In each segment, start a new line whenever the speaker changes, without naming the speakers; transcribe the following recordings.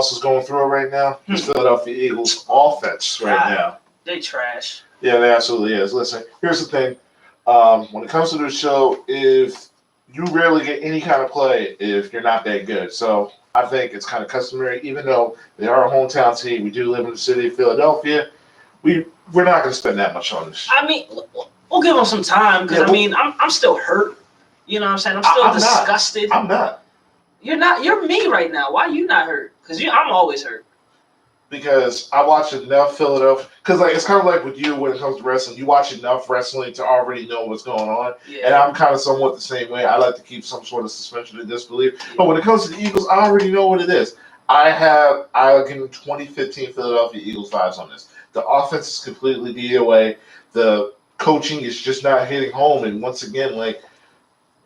boss is going through it right now? It's Philadelphia Eagles offense right now.
They trash.
Yeah, they absolutely is. Listen, here's the thing. When it comes to this show, if you rarely get any kind of play if you're not that good. So I think it's kind of customary, even though they are a hometown team, we do live in the city of Philadelphia. We're not going to spend that much on this.
I mean, we'll give them some time because I'm still hurt. You know what I'm saying? I'm still disgusted.
I'm not.
You're not. You're me right now. Why are you not hurt? Because I'm always hurt.
Because I watch enough Philadelphia. Because it's kind of like with you when it comes to wrestling. You watch enough wrestling to already know what's going on.
Yeah.
And I'm kind of somewhat the same way. I like to keep some sort of suspension of disbelief. Yeah. But when it comes to the Eagles, I already know what it is. I'll give them 2015 Philadelphia Eagles vibes on this. The offense is completely DOA. The coaching is just not hitting home. And once again,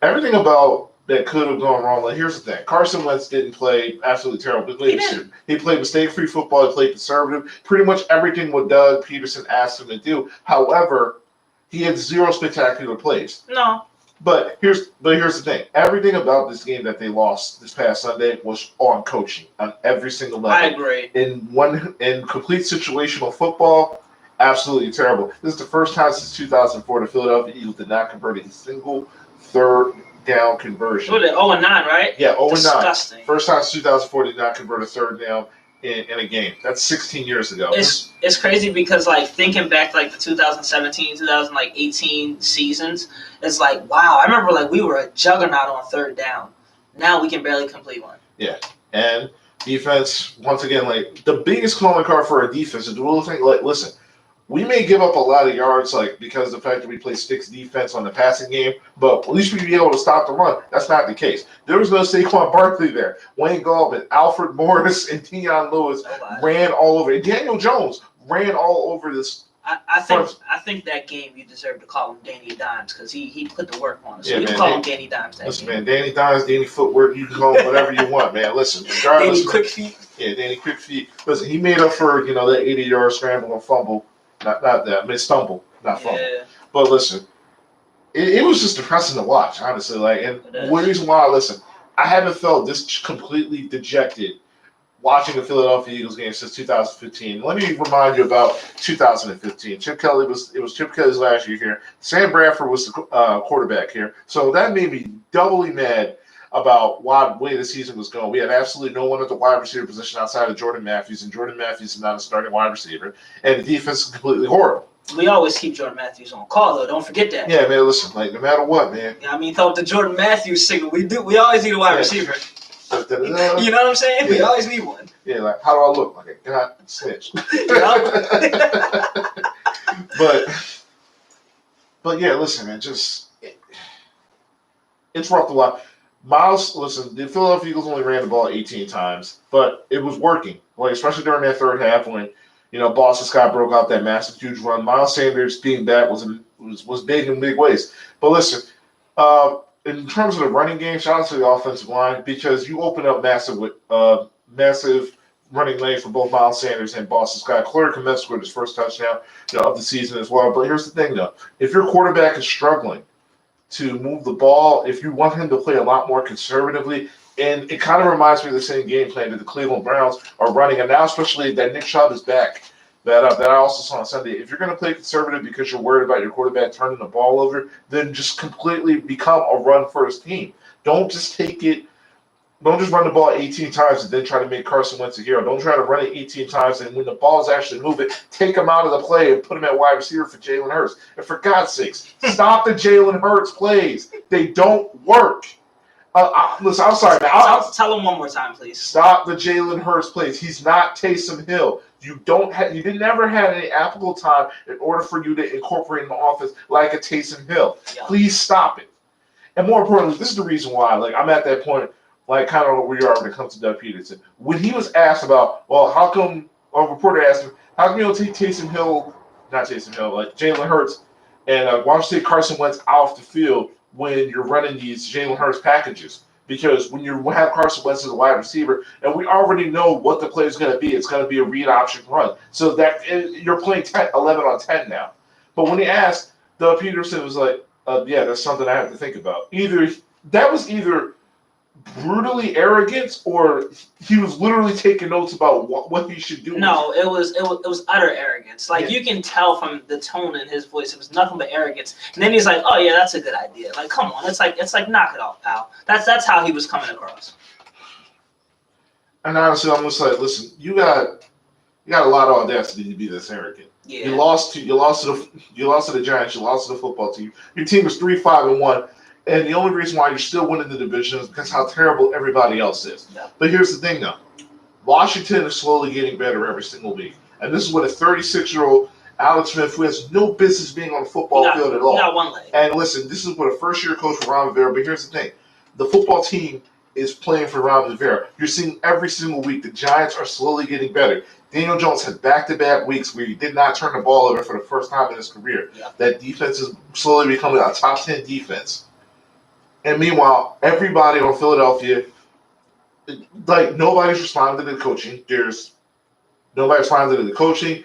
everything about that could have gone wrong. Here's the thing. Carson Wentz didn't play absolutely terrible. He played mistake-free football. He played conservative. Pretty much everything what Doug Peterson asked him to do. However, he had zero spectacular plays.
No.
But here's the thing. Everything about this game that they lost this past Sunday was on coaching on every single level.
I agree.
In complete situational football, absolutely terrible. This is the first time since 2004 the Philadelphia Eagles did not convert a single third down conversion.
What, 0-9, right?
Yeah, 0-9.
Disgusting.
First time since 2004 did not convert a third down in a game. That's 16 years ago.
It's crazy because thinking back to the 2017, 2018 seasons, it's wow. I remember we were a juggernaut on third down. Now we can barely complete one.
Yeah, and defense once again the biggest calling card for our defense is the little thing. Listen, we may give up a lot of yards, because of the fact that we play sticks defense on the passing game, but at least we'd be able to stop the run. That's not the case. There was no Saquon Barkley there. Wayne Gallman, Alfred Morris, and Deion Lewis ran all over. And Daniel Jones ran all over this.
I think that game you deserve to call him Danny Dimes because he put the work on us. So you can call him Danny Dimes.
Listen, man, Danny Dimes, Danny Footwork, you can call him whatever you want, man. Listen, regardless.
Danny Quick Feet.
Yeah, Danny Quick Feet. Listen, he made up for that 80-yard scramble and fumble. Not that. I mean, stumble, not fumble. Yeah. But listen, it was just depressing to watch, honestly. And one reason why, I haven't felt this completely dejected watching a Philadelphia Eagles game since 2015. Let me remind you about 2015. Chip Kelly it was Chip Kelly's last year here. Sam Bradford was the quarterback here. So that made me doubly mad about the way the season was going. We had absolutely no one at the wide receiver position outside of Jordan Matthews, and Jordan Matthews is not a starting wide receiver, and the defense is completely horrible.
We always keep Jordan Matthews on call, though. Don't forget that.
Yeah, man, listen, no matter what, man.
Yeah, throw the Jordan Matthews signal. We always need a wide receiver. You know what I'm saying? Yeah. We always need one.
Yeah, how do I look? Like a god snitch. But yeah, listen, man, it's rough to watch. Miles, listen, the Philadelphia Eagles only ran the ball 18 times, but it was working. Especially during that third half when, Boston Scott broke out that massive, huge run. Miles Sanders being back was big in big ways. But listen, in terms of the running game, shout out to the offensive line because you open up massive running lane for both Miles Sanders and Boston Scott. Corey Kmet scored his first touchdown of the season as well. But here's the thing, though. If your quarterback is struggling to move the ball, if you want him to play a lot more conservatively, and it kind of reminds me of the same game plan that the Cleveland Browns are running, and now especially that Nick Chubb is back, that I also saw on Sunday. If you're going to play conservative because you're worried about your quarterback turning the ball over, then just completely become a run-first team. Don't just run the ball 18 times and then try to make Carson Wentz a hero. Don't try to run it 18 times and when the ball is actually moving, take him out of the play and put him at wide receiver for Jalen Hurts. And for God's sakes, stop the Jalen Hurts plays. They don't work. Listen, I'm sorry, man.
Tell him one more time, please.
Stop the Jalen Hurts plays. He's not Taysom Hill. You never had any applicable time in order for you to incorporate in the offense like a Taysom Hill. Yeah. Please stop it. And more importantly, this is the reason why. I'm at that point. Kind of where you are when it comes to Doug Peterson. When he was asked about, how come, a reporter asked him, how come you don't take Jalen Hurts, and why don't you take Carson Wentz off the field when you're running these Jalen Hurts packages? Because when you have Carson Wentz as a wide receiver, and we already know what the play is going to be, it's going to be a read option run. So that you're playing 11 on 10 now. But when he asked, Doug Peterson was like, yeah, that's something I have to think about. Either brutally arrogant, or he was literally taking notes about what he should do?
No, it was utter arrogance. Like
Yeah.
you can tell from the tone in his voice, it was nothing but arrogance. And then he's like, "Oh yeah, that's a good idea." Like, come on, it's like knock it off, pal. That's how he was coming across.
And honestly, I'm just like, listen, you got a lot of audacity to be this arrogant.
Yeah.
You lost to the Giants. You lost to the football team. Your team was 3-5-1, and the only reason why you're still winning the division is because how terrible everybody else is.
Yeah.
But here's the thing, though: Washington is slowly getting better every single week, and this is what a 36-year-old Alex Smith, who has no business being on the football field at all.
He got one leg.
And listen, this is what a first-year coach for Ron Rivera. But here's the thing: the football team is playing for Ron Rivera. You're seeing every single week the Giants are slowly getting better. Daniel Jones had back-to-back weeks where he did not turn the ball over for the first time in his career.
Yeah.
That defense is slowly becoming a top 10 defense. And meanwhile, everybody on Philadelphia, like, nobody's responding to the coaching. Nobody's responding to the coaching.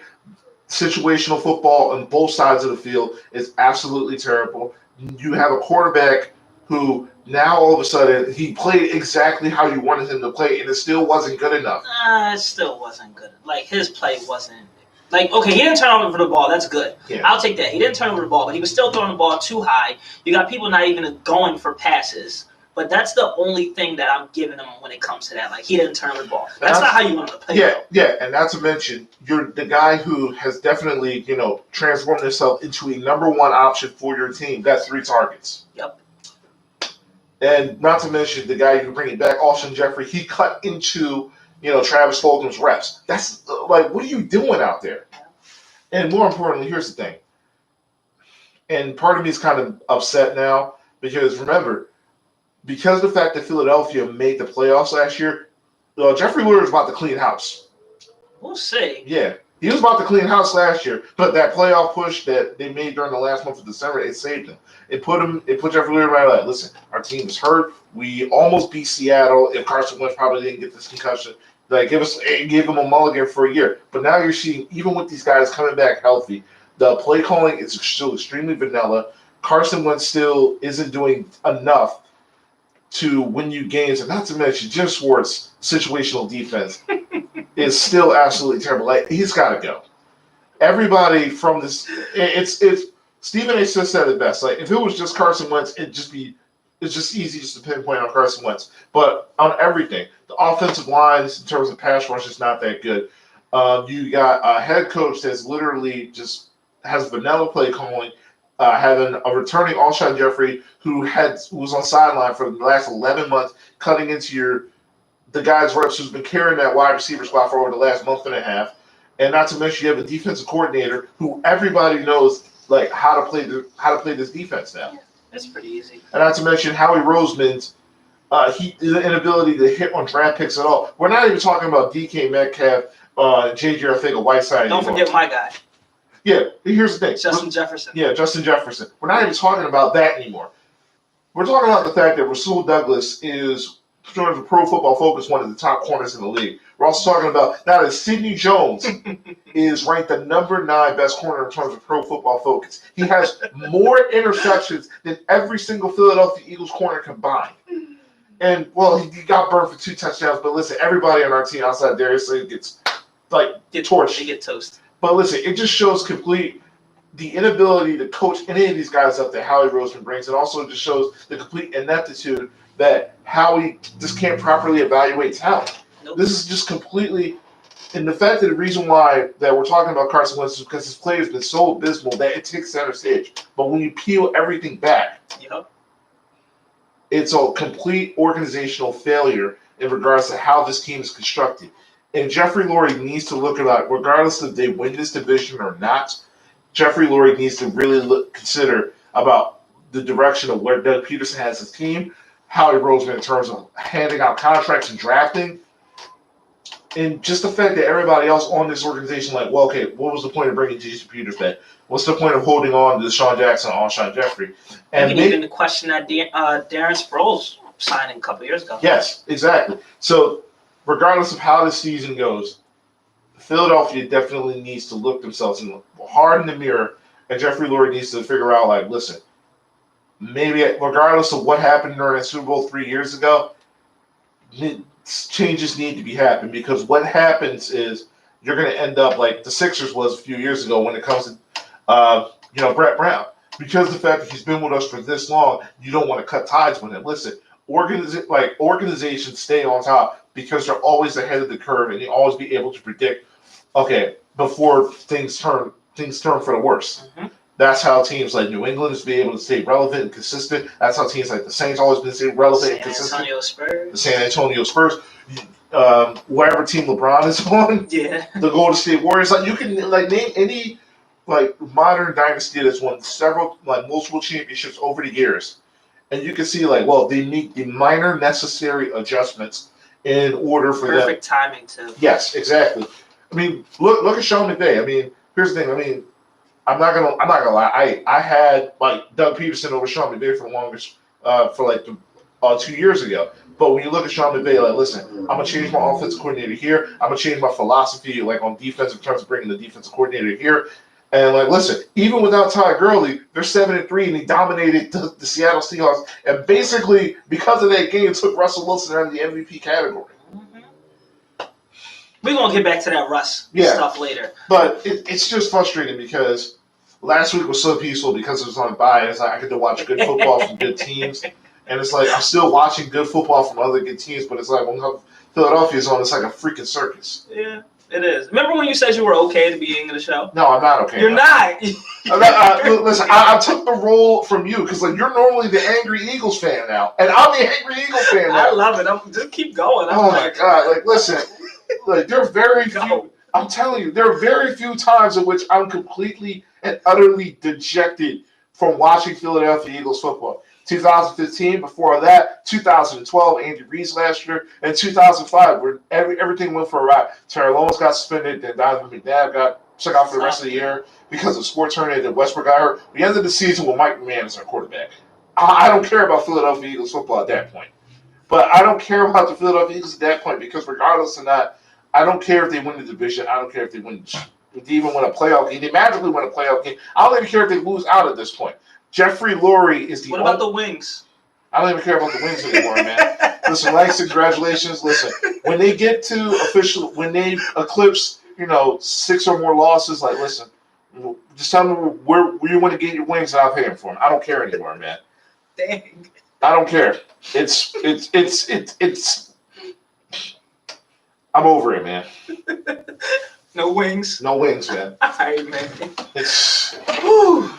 Situational football on both sides of the field is absolutely terrible. You have a quarterback who now all of a sudden he played exactly how you wanted him to play, and it still wasn't good enough.
It still wasn't good. Like his play wasn't. Like, okay, he didn't turn over the ball. That's good.
Yeah.
I'll take that. He didn't turn over the ball, but he was still throwing the ball too high. You got people not even going for passes. But that's the only thing that I'm giving him when it comes to that. Like, he didn't turn over the ball. That's not how you want to play.
Yeah, and not to mention, you're the guy who has definitely, transformed himself into a number one option for your team. That's 3 targets.
Yep.
And not to mention the guy you bring it back, Alshon Jeffrey, he cut into, Travis Fulgham's reps. That's like, what are you doing out there? And more importantly, here's the thing. And part of me is kind of upset now because remember, because of the fact that Philadelphia made the playoffs last year, Jeffrey Lurie was about to clean house.
We'll see.
Yeah. He was about to clean house last year, but that playoff push that they made during the last month of December, it saved him. It put Jeffrey Lurie right like, listen, our team is hurt. We almost beat Seattle if Carson Wentz probably didn't get this concussion. Like, give him a mulligan for a year. But now you're seeing, even with these guys coming back healthy, the play calling is still extremely vanilla. Carson Wentz still isn't doing enough to win you games, and not to mention Jim Schwartz' situational defense is still absolutely terrible. Like, he's got to go. Everybody from this, it's Stephen A. Smith said it best. Like, if it was just Carson Wentz, it's just easy just to pinpoint on Carson Wentz. But on everything, the offensive lines in terms of pass rush is not that good. You got a head coach that's literally just has vanilla play calling. Having a returning Alshon Jeffrey who was on sideline for the last 11 months, cutting into the guy's reps who's been carrying that wide receiver spot for over the last month and a half, and not to mention you have a defensive coordinator who everybody knows like how to play this defense now.
Yeah, it's pretty easy.
And not to mention Howie Roseman's inability to hit on draft picks at all. We're not even talking about DK Metcalf, J.J. Arcega-Whiteside.
Don't forget my guy.
Yeah, here's the thing.
Justin Jefferson.
Yeah, Justin Jefferson. We're not even talking about that anymore. We're talking about the fact that Rasul Douglas is, sort of Pro Football Focus, one of the top corners in the league. We're also talking about now that Sidney Jones is ranked the number 9 best corner in terms of Pro Football Focus. He has more interceptions than every single Philadelphia Eagles corner combined. And, well, he got burned for 2 touchdowns, but listen, everybody on our team outside Darius Slay gets torched.
They get toast.
But listen, it just shows the inability to coach any of these guys up that Howie Roseman brings. It also just shows the complete ineptitude that Howie just can't properly evaluate talent.
Nope.
This is just completely, and the fact that the reason why that we're talking about Carson Wentz is because his play has been so abysmal that it takes center stage. But when you peel everything back,
Yep.
it's a complete organizational failure in regards to how this team is constructed. And Jeffrey Lurie needs to look at that, regardless if they win this division or not. Jeffrey Lurie needs to really consider about the direction of where Doug Peterson has his team, Howie Roseman in terms of handing out contracts and drafting, and just the fact that everybody else on this organization, like, well, okay, what was the point of bringing Jason Peters back? What's the point of holding on to Deshaun Jackson and Alshon Jeffrey? And
you can even question that Darren Sproles signing a couple years ago.
Yes, exactly. So, regardless of how this season goes, Philadelphia definitely needs to look themselves hard in the mirror, and Jeffrey Lurie needs to figure out, like, listen, maybe regardless of what happened during the Super Bowl 3 years ago, changes need to be happening because what happens is you're going to end up like the Sixers was a few years ago when it comes to, Brett Brown. Because of the fact that he's been with us for this long, you don't want to cut ties with him. Listen, organizations stay on top because they're always ahead of the curve and they always be able to predict, okay, before things turn for the worse. Mm-hmm. That's how teams like New England is be able to stay relevant and consistent. That's how teams like the Saints always been stay relevant and consistent. The San Antonio Spurs. Whatever team LeBron is on, the Golden State Warriors. Like you can name any modern dynasty that's won several multiple championships over the years, and you can see they make the minor necessary adjustments in order for
perfect timing too.
Yes, exactly. I mean, look at Sean McVay. I mean, here's the thing. I mean, I'm not gonna lie. I had Doug Peterson over Sean McVay for the longest for 2 years ago. But when you look at Sean McVay, listen, I'm gonna change my offensive coordinator here. I'm gonna change my philosophy on defense in terms of bringing the defensive coordinator here. And listen, even without Todd Gurley, they're 7-3, and he dominated the Seattle Seahawks. And basically, because of that game, took Russell Wilson out of the MVP category.
Mm-hmm. We're gonna get back to that Russ stuff later.
But it's just frustrating because last week was so peaceful because it was on bye. I could watch good football from good teams. And it's I'm still watching good football from other good teams, but it's when Philadelphia's on, it's like a freaking circus.
Yeah, it is. Remember when you said you were okay at the beginning of the show?
No, I'm not okay.
You're not.
Listen, I took the role from you because you're normally the angry Eagles fan now, and I'm the angry Eagles fan now.
I love it. Just keep going.
My God! Listen, there are very few. I'm telling you, there are very few times in which I'm completely and utterly dejected from watching Philadelphia Eagles football. 2015, before that, 2012, Andy Reid's last year, and 2005, where everything went for a ride. Terrell Owens got suspended, then Donovan McNabb got took out for the rest of the year because of sports tournament, and Westbrook got hurt. We ended the season with Mike McMahon as our quarterback. I don't care about Philadelphia Eagles football at that point. But I don't care about the Philadelphia Eagles at that point because regardless of that, I don't care if they win the division. I don't care if they even win a playoff game. They magically win a playoff game. I don't even care if they lose out at this point. Jeffrey Lurie is the
What about the Wings?
I don't even care about the Wings anymore, man. Listen, Langston, congratulations. Listen, when they get to when they eclipse, 6 or more losses, listen, just tell me where you want to get your wings and I'll pay them for them. I don't care anymore, man.
Dang.
I don't care. I'm over it, man.
No wings.
No wings, man.
All right, man.
It's.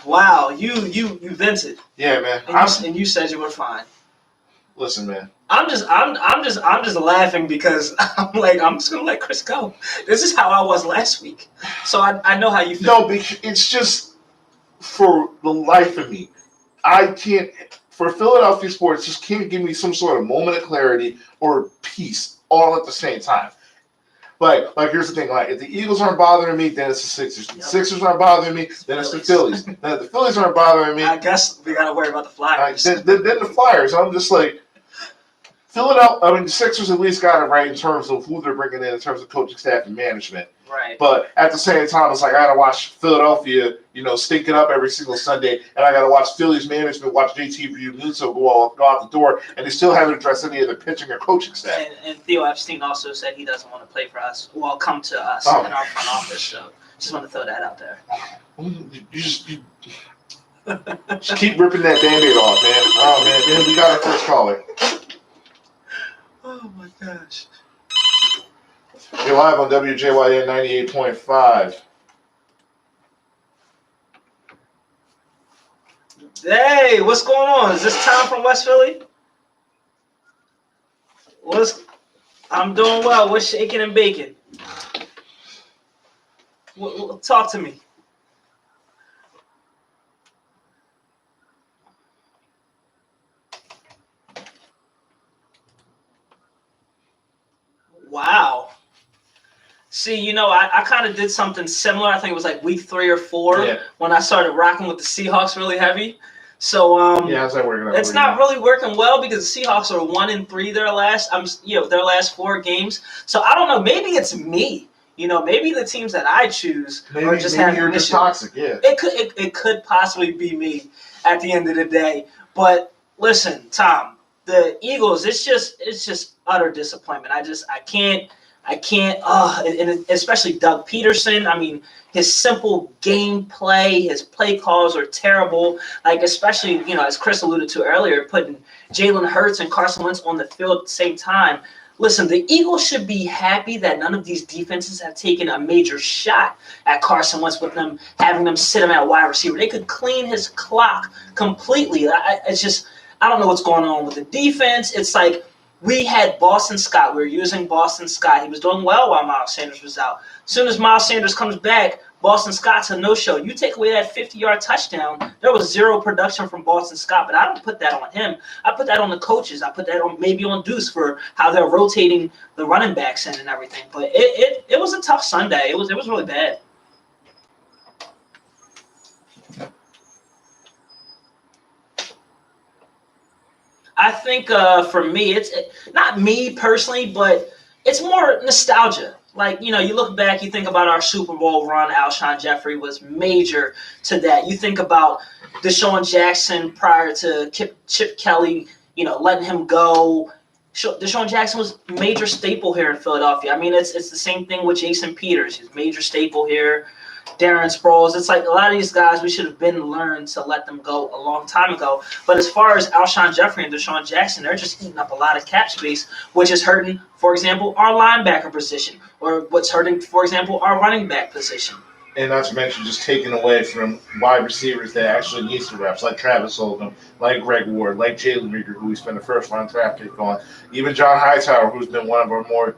Wow, you vented.
Yeah, man.
And you said you were fine.
Listen, man.
I'm just laughing because I'm just gonna let Chris go. This is how I was last week, so I know how you feel.
No, because it's just for the life of me, I can't. For Philadelphia sports, just can't give me some sort of moment of clarity or peace all at the same time. Here's the thing. If the Eagles aren't bothering me, then it's the Sixers. If the Sixers aren't bothering me, then it's the Phillies. Then if the Phillies aren't bothering me,
I guess we gotta worry about the Flyers.
Then the Flyers. I'm just Philadelphia. I mean, the Sixers at least got it right in terms of who they're bringing in terms of coaching staff and management.
Right.
But at the same time, it's I gotta watch Philadelphia, stink it up every single Sunday, and I gotta watch Phillies management, watch JT Realmuto go out the door, and they still haven't addressed any of the pitching or coaching staff.
And Theo Epstein also said he doesn't want to play for us. Well, come to us in our front office. So just want to throw that out there.
You just keep ripping that Band-Aid off, man. Oh man, we got our first caller.
Oh my gosh.
You're live on WJYN 98.5.
Hey, what's going on? Is this Tom from West Philly? I'm doing well. What's shaking and baking? Talk to me. Wow. See, I kind of did something similar. I think it was week 3 or 4 when I started rocking with the Seahawks really heavy. So
how's that working out?
It's not really working well because the Seahawks are 1-3 their last 4 games. So I don't know. Maybe it's me. Maybe the teams that I choose are just having
you're just toxic. Yeah.
It could possibly be me at the end of the day. But listen, Tom, the Eagles. It's just utter disappointment. I can't. And especially Doug Peterson. I mean, his simple gameplay, his play calls are terrible. Like, especially, as Chris alluded to earlier, putting Jalen Hurts and Carson Wentz on the field at the same time. Listen, the Eagles should be happy that none of these defenses have taken a major shot at Carson Wentz with them having them sit him at wide receiver. They could clean his clock completely. I don't know what's going on with the defense. It's like, we had Boston Scott. We were using Boston Scott. He was doing well while Miles Sanders was out. As soon as Miles Sanders comes back, Boston Scott's a no-show. You take away that 50-yard touchdown, there was zero production from Boston Scott, but I don't put that on him. I put that on the coaches. I put that on maybe on Deuce for how they're rotating the running backs in and everything. But it was a tough Sunday. It was really bad. I think for me, it's not me personally, but it's more nostalgia. Like, you look back, you think about our Super Bowl run. Alshon Jeffrey was major to that. You think about Deshaun Jackson prior to Chip Kelly, letting him go. Deshaun Jackson was a major staple here in Philadelphia. I mean, it's the same thing with Jason Peters. He's a major staple here. Darren Sproles. It's like a lot of these guys, we should have been learned to let them go a long time ago. But as far as Alshon Jeffrey and Deshaun Jackson, they're just eating up a lot of cap space, which is hurting, for example, our linebacker position, or what's hurting, for example, our running back position.
And not to mention just taking away from wide receivers that actually needs the reps, like Travis Oldham, like Greg Ward, like Jalen Reagor, who we spent a first-round draft pick on, even John Hightower, who's been one of our more,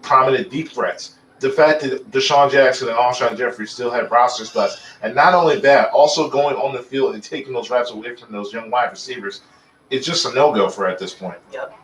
prominent deep threats. The fact that Deshaun Jackson and Alshon Jeffrey still have roster spots, and not only that, also going on the field and taking those reps away from those young wide receivers, it's just a no-go for at this point.
Yep.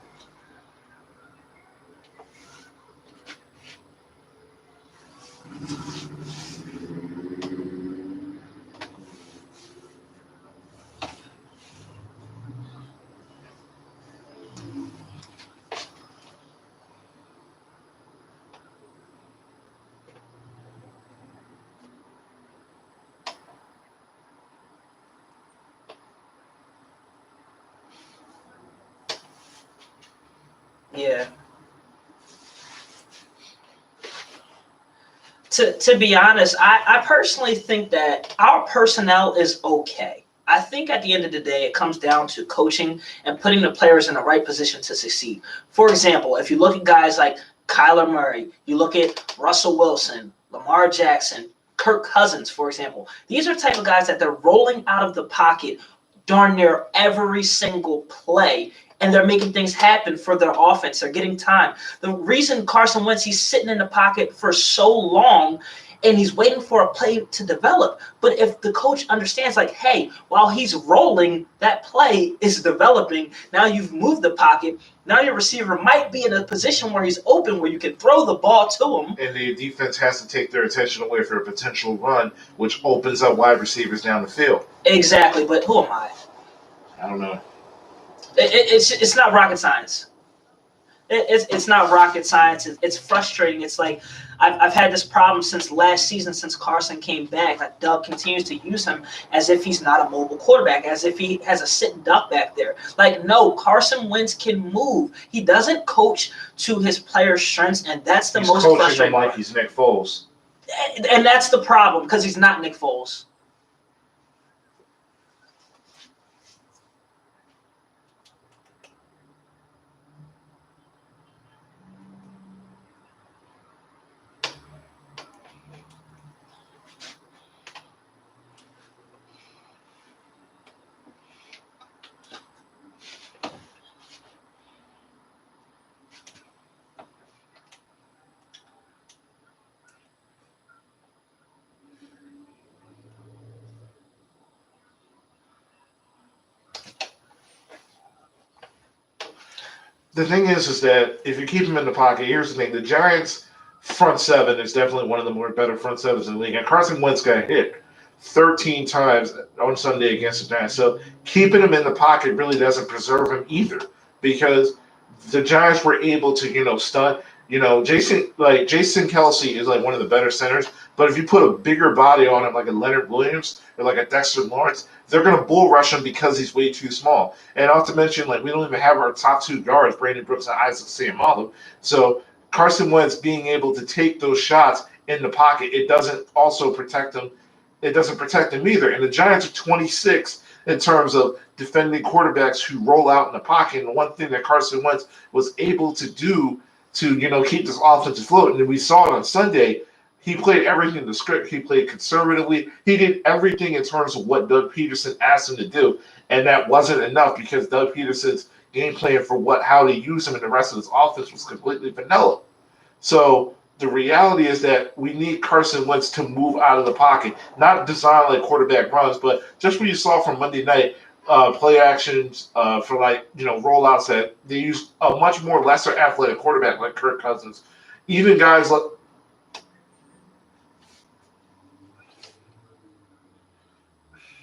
Yeah. To be honest, I personally think that our personnel is okay. I think at the end of the day, it comes down to coaching and putting the players in the right position to succeed. For example, if you look at guys like Kyler Murray, you look at Russell Wilson, Lamar Jackson, Kirk Cousins, for example. These are the type of guys that they're rolling out of the pocket darn near every single play, and they're making things happen for their offense. They're getting time. The reason Carson Wentz, he's sitting in the pocket for so long and he's waiting for a play to develop. But if the coach understands, like, hey, while he's rolling, that play is developing. Now you've moved the pocket. Now your receiver might be in a position where he's open, where you can throw the ball to him.
And the defense has to take their attention away for a potential run, which opens up wide receivers down the field.
Exactly, but who am I?
I don't know.
It's not rocket science. It's not rocket science. It's frustrating. It's like I've had this problem since last season, since Carson came back. Like, Doug continues to use him as if he's not a mobile quarterback, as if he has a sit duck back there. Like, no, Carson Wentz can move. He doesn't coach to his players' strengths, and that's the most frustrating. He's coaching
them like he's Nick Foles.
And that's the problem, because he's not Nick Foles.
The thing is that if you keep him in the pocket, here's the thing: the Giants' front seven is definitely one of the more better front sevens in the league. And Carson Wentz got hit 13 times on Sunday against the Giants. So keeping him in the pocket really doesn't preserve him either, because the Giants were able to, stunt. Jason Kelsey is like one of the better centers, but if you put a bigger body on him, like a Leonard Williams or like a Dexter Lawrence, they're gonna bull rush him because he's way too small. And not to mention, like we don't even have our top two guards, Brandon Brooks and Isaac Seumalo. So Carson Wentz being able to take those shots in the pocket, it doesn't also protect him. It doesn't protect him either. And the Giants are 26 in terms of defending quarterbacks who roll out in the pocket. And the one thing that Carson Wentz was able to do to keep this offense afloat, and we saw it on Sunday. He played everything in the script. He played conservatively. He did everything in terms of what Doug Peterson asked him to do, and that wasn't enough because Doug Peterson's game plan for how to use him in the rest of his offense was completely vanilla. So the reality is that we need Carson Wentz to move out of the pocket, not design like quarterback runs, but just what you saw from Monday night, play actions for rollouts that they use a much more lesser athletic quarterback like Kirk Cousins. Even guys like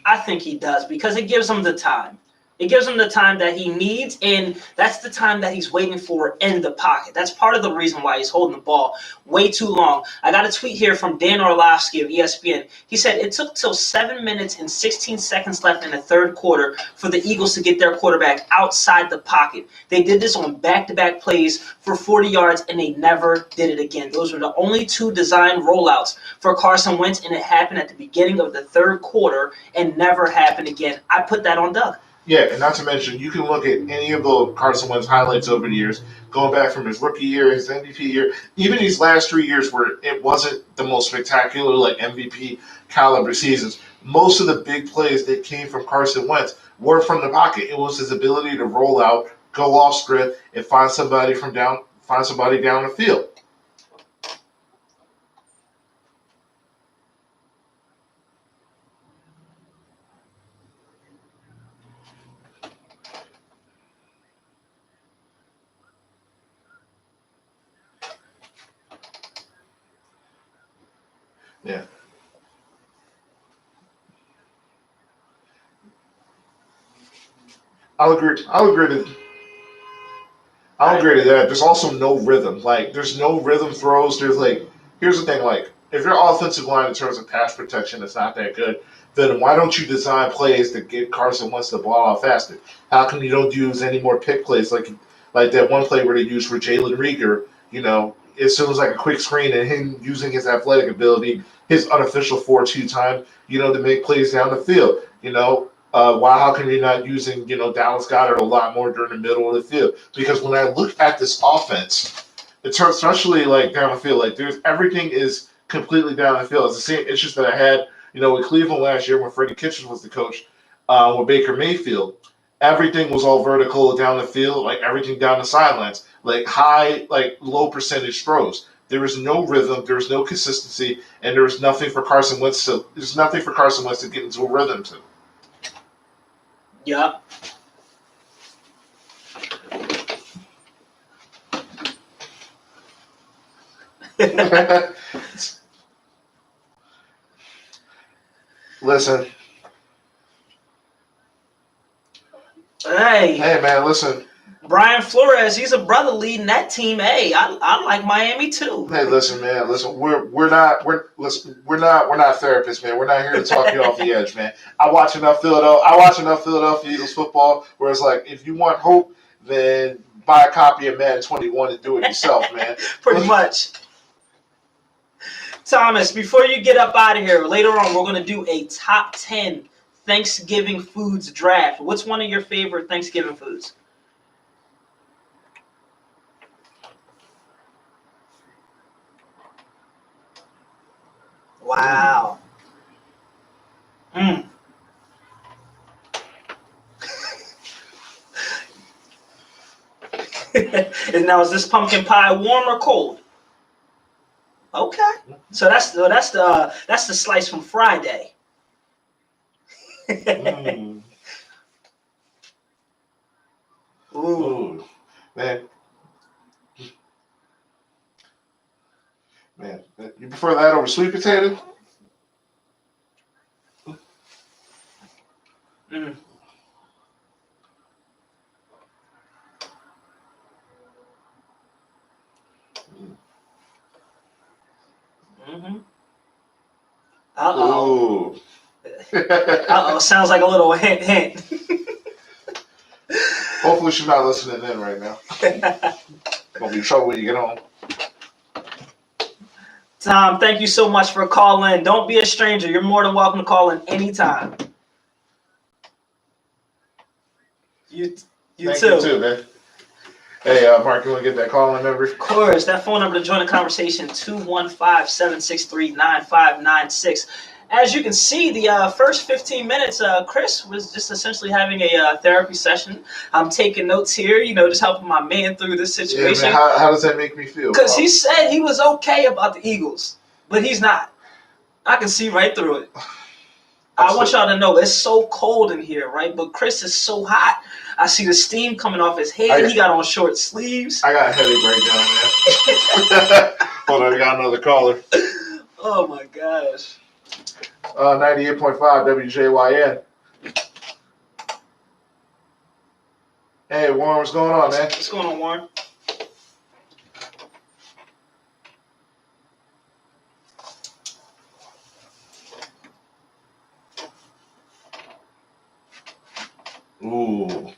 I think he does because it gives him the time. It gives him the time that he needs, and that's the time that he's waiting for in the pocket. That's part of the reason why he's holding the ball way too long. I got a tweet here from Dan Orlovsky of ESPN. He said it took till 7 minutes and 16 seconds left in the third quarter for the Eagles to get their quarterback outside the pocket. They did this on back-to-back plays for 40 yards, and they never did it again. Those were the only two design rollouts for Carson Wentz, and it happened at the beginning of the third quarter and never happened again. I put that on Doug.
Yeah, and not to mention, you can look at any of the Carson Wentz highlights over the years, going back from his rookie year, his MVP year, even these last 3 years where it wasn't the most spectacular, like MVP caliber seasons. Most of the big plays that came from Carson Wentz were from the pocket. It was his ability to roll out, go off script, and find somebody down the field. Yeah. I'll agree to that. There's also no rhythm. Like, there's no rhythm throws. Here's the thing. Like, if your offensive line in terms of pass protection is not that good, then why don't you design plays to get Carson Wentz the ball out faster? How come you don't use any more pick plays like that one play where they used for Jalen Rieger? As soon as like a quick screen and him using his athletic ability, his unofficial 4-2 time, to make plays down the field. How come you're not using, Dallas Goedert a lot more during the middle of the field? Because when I look at this offense, especially like down the field, like everything is completely down the field. It's the same issues that I had, with Cleveland last year when Freddie Kitchens was the coach, with Baker Mayfield. Everything was all vertical down the field, like everything down the sidelines, like low percentage throws. There was no rhythm, there was no consistency, and there was nothing for Carson Wentz to get into a rhythm to.
Yeah.
Listen.
Hey,
man, listen.
Brian Flores, he's a brother leading that team. Hey, I like Miami too.
Hey, listen, man. Listen, we're not therapists, man. We're not here to talk you off the edge, man. I watch enough Philadelphia Eagles football where it's like, if you want hope, then buy a copy of Madden 21 and do it yourself, man.
Pretty much. Thomas, before you get up out of here, later on we're going to do a top 10 Thanksgiving foods draft. What's one of your favorite Thanksgiving foods? Wow. Mm. And now, is this pumpkin pie warm or cold? Okay. So that's the slice from Friday.
Mm.
Ooh.
Man. Man, you prefer that over sweet potato?
Mm. Mm-hmm. Uh-oh.
Ooh.
Uh-oh. Sounds like a little hint, hint.
Hopefully she's not listening in right now. Gonna be in trouble when you get home.
Tom, thank you so much for calling. Don't be a stranger. You're more than welcome to call in anytime. You
Thank
too.
you too, man. Hey, Mark, you want to get that call-in number?
Of course. That phone number to join the conversation, 215-763-9596. As you can see, the first 15 minutes, Chris was just essentially having a therapy session. I'm taking notes here, just helping my man through this situation.
Yeah, man, how does that make me feel?
Because he said he was okay about the Eagles, but he's not. I can see right through it. I want y'all to know it's so cold in here, right? But Chris is so hot. I see the steam coming off his head. He got on short sleeves.
I got a headache right now, man. Hold on, we got another caller.
Oh my gosh.
98.5 WJYN. Hey, Warren, what's going on, man?
What's going on, Warren?
Ooh.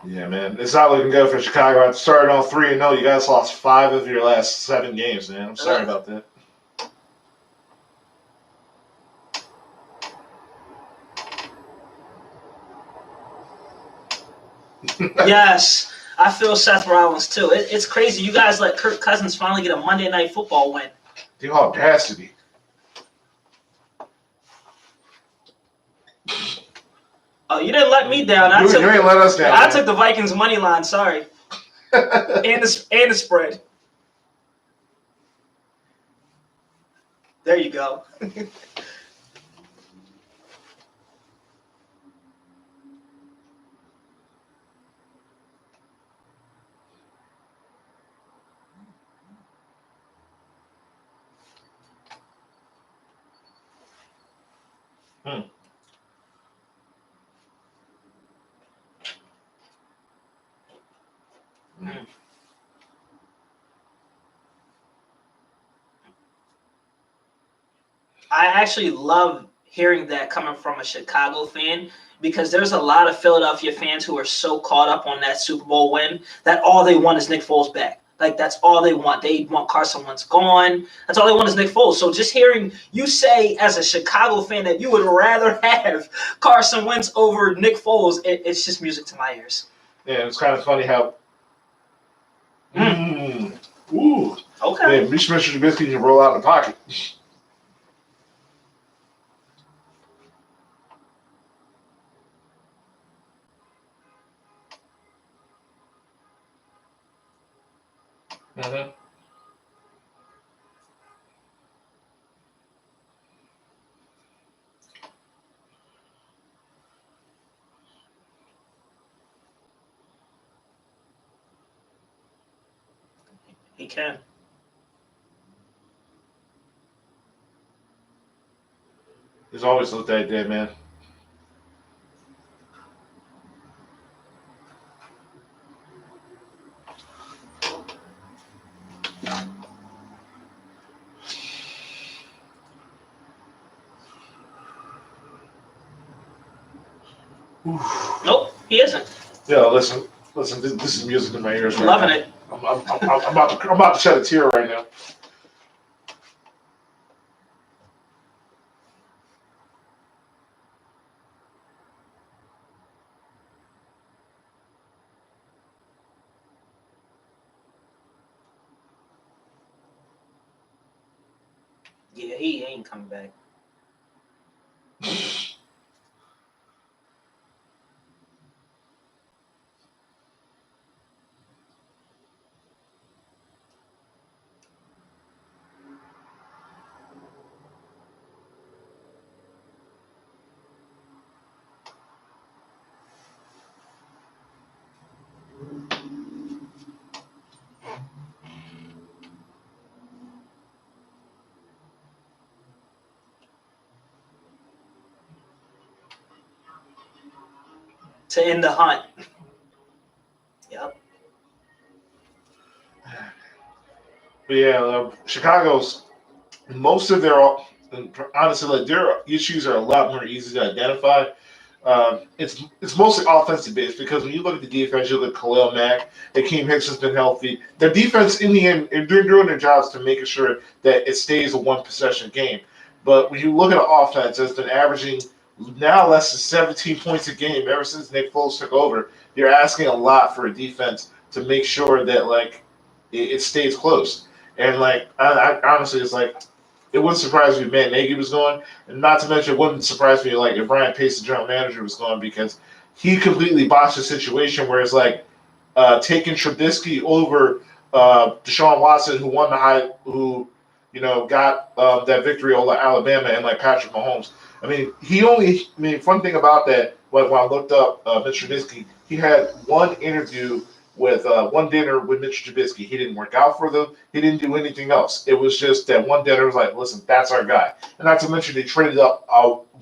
Yeah, man. It's not looking good for Chicago. After starting off 3-0, you guys lost 5 of your last 7 games, man. I'm sorry about that.
Yes, I feel Seth Rollins too. It's crazy. You guys let Kirk Cousins finally get a Monday Night Football win.
The audacity.
Oh, you didn't let me down.
You ain't let us down.
I took the Vikings money line. Sorry, and the spread. There you go. I actually love hearing that coming from a Chicago fan because there's a lot of Philadelphia fans who are so caught up on that Super Bowl win that all they want is Nick Foles back. Like, that's all they want. They want Carson Wentz gone. That's all they want is Nick Foles. So just hearing you say as a Chicago fan that you would rather have Carson Wentz over Nick Foles, it's just music to my ears.
Yeah, it's kind of funny how... Ooh.
Okay.
Man, Mr. Trubisky can roll out in the pocket. Mm-hmm.
He can.
He's always looked that day, man.
Nope, he isn't.
Yeah, listen. This is music in my ears right
Loving
now.
it.
I'm about to shed a tear right now.
Yeah, he ain't coming back. to end the hunt. Yep.
But yeah, Chicago's most of their honestly, like their issues are a lot more easy to identify. It's mostly offensive based because when you look at the defense, you look at Khalil Mack, Akeem Hicks has been healthy. Their defense, in the end, they're doing their jobs to making sure that it stays a one possession game. But when you look at the offense, it's been averaging now less than 17 points a game ever since Nick Foles took over. You're asking a lot for a defense to make sure that like it stays close. And like I honestly, it's like it wouldn't surprise me if Matt Nagy was gone, and not to mention it wouldn't surprise me like if Brian Pace, the general manager, was gone because he completely botched the situation where it's like taking Trubisky over Deshaun Watson, who won the who got that victory over Alabama, and like Patrick Mahomes. I mean, fun thing about that, when I looked up Mr. Trubisky, he had one interview with one dinner with Mitch Trubisky. He didn't work out for them. He didn't do anything else. It was just that one dinner was like, listen, that's our guy. And not to mention they traded up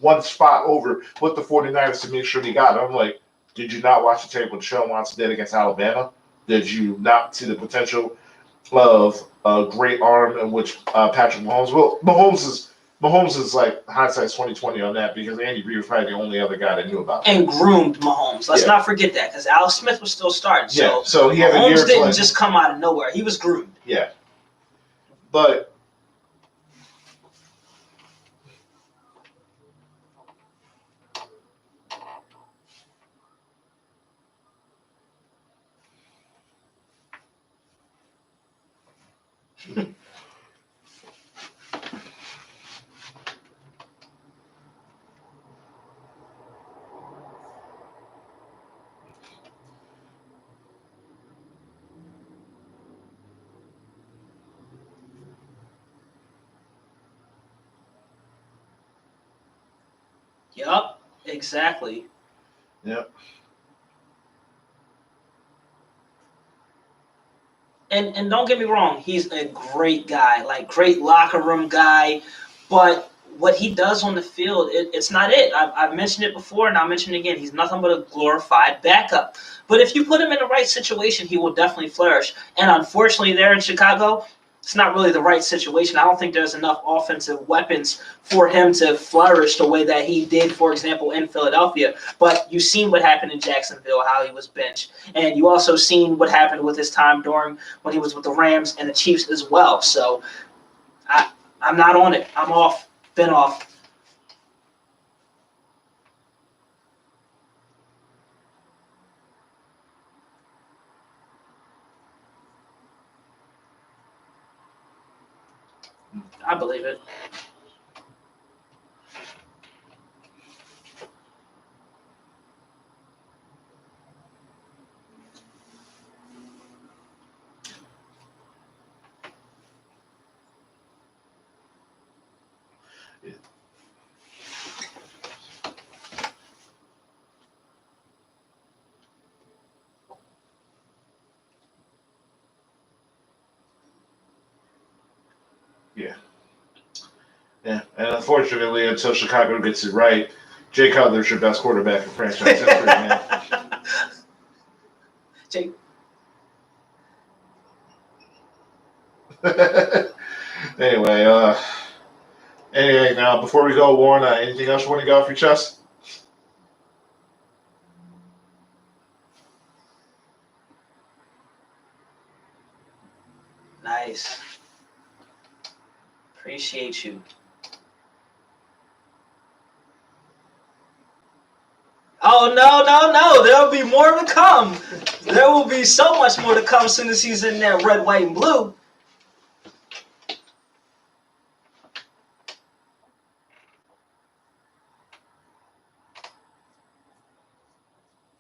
one spot over with the 49ers to make sure they got it. I'm like, did you not watch the tape what Deshaun Watson did against Alabama? Did you not see the potential of a great arm in which Patrick Mahomes? Well, Mahomes is like hindsight's 2020 on that because Andy Reid was probably the only other guy that knew about it.
And groomed Mahomes. Let's not forget that because Alex Smith was still starting.
So he had a year
Mahomes didn't just come out of nowhere. He was groomed.
Yeah. But
Yep, exactly.
Yep.
And don't get me wrong, he's a great guy, like great locker room guy, but what he does on the field, it's not it. I've mentioned it before, and I'll mention it again. He's nothing but a glorified backup. But if you put him in the right situation, he will definitely flourish. And unfortunately, there in Chicago, it's not really the right situation. I don't think there's enough offensive weapons for him to flourish the way that he did, for example, in Philadelphia. But you've seen what happened in Jacksonville, how he was benched. And you also seen what happened with his time during when he was with the Rams and the Chiefs as well. So I'm not on it. I'm off. Been off. I believe it.
Yeah. Yeah. And unfortunately, until Chicago gets it right, Jay Cutler's your best quarterback in franchise history, man.
Jake.
Anyway, now before we go, Warren, anything else you want to get off your chest?
Nice. Appreciate you. Oh, no. There'll be more to come. There will be so much more to come as soon as he's in there red, white, and blue.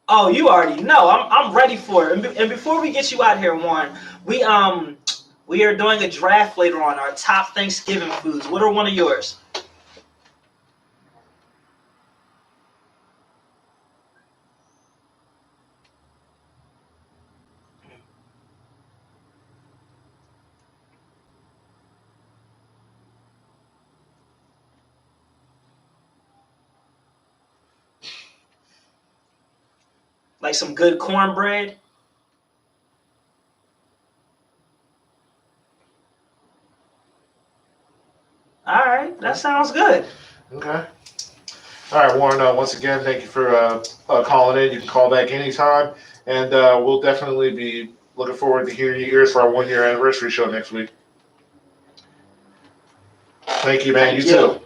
Oh, you already know. I'm ready for it. And before we get you out here, Warren, we are doing a draft later on, our top Thanksgiving foods. What are one of yours? Like some good cornbread. All right, that sounds good.
Okay. All right, Warren. Once again, thank you for calling in. You can call back anytime, and we'll definitely be looking forward to hearing your ears for our 1 year anniversary show next week. Thank you, man.
Thank
You too.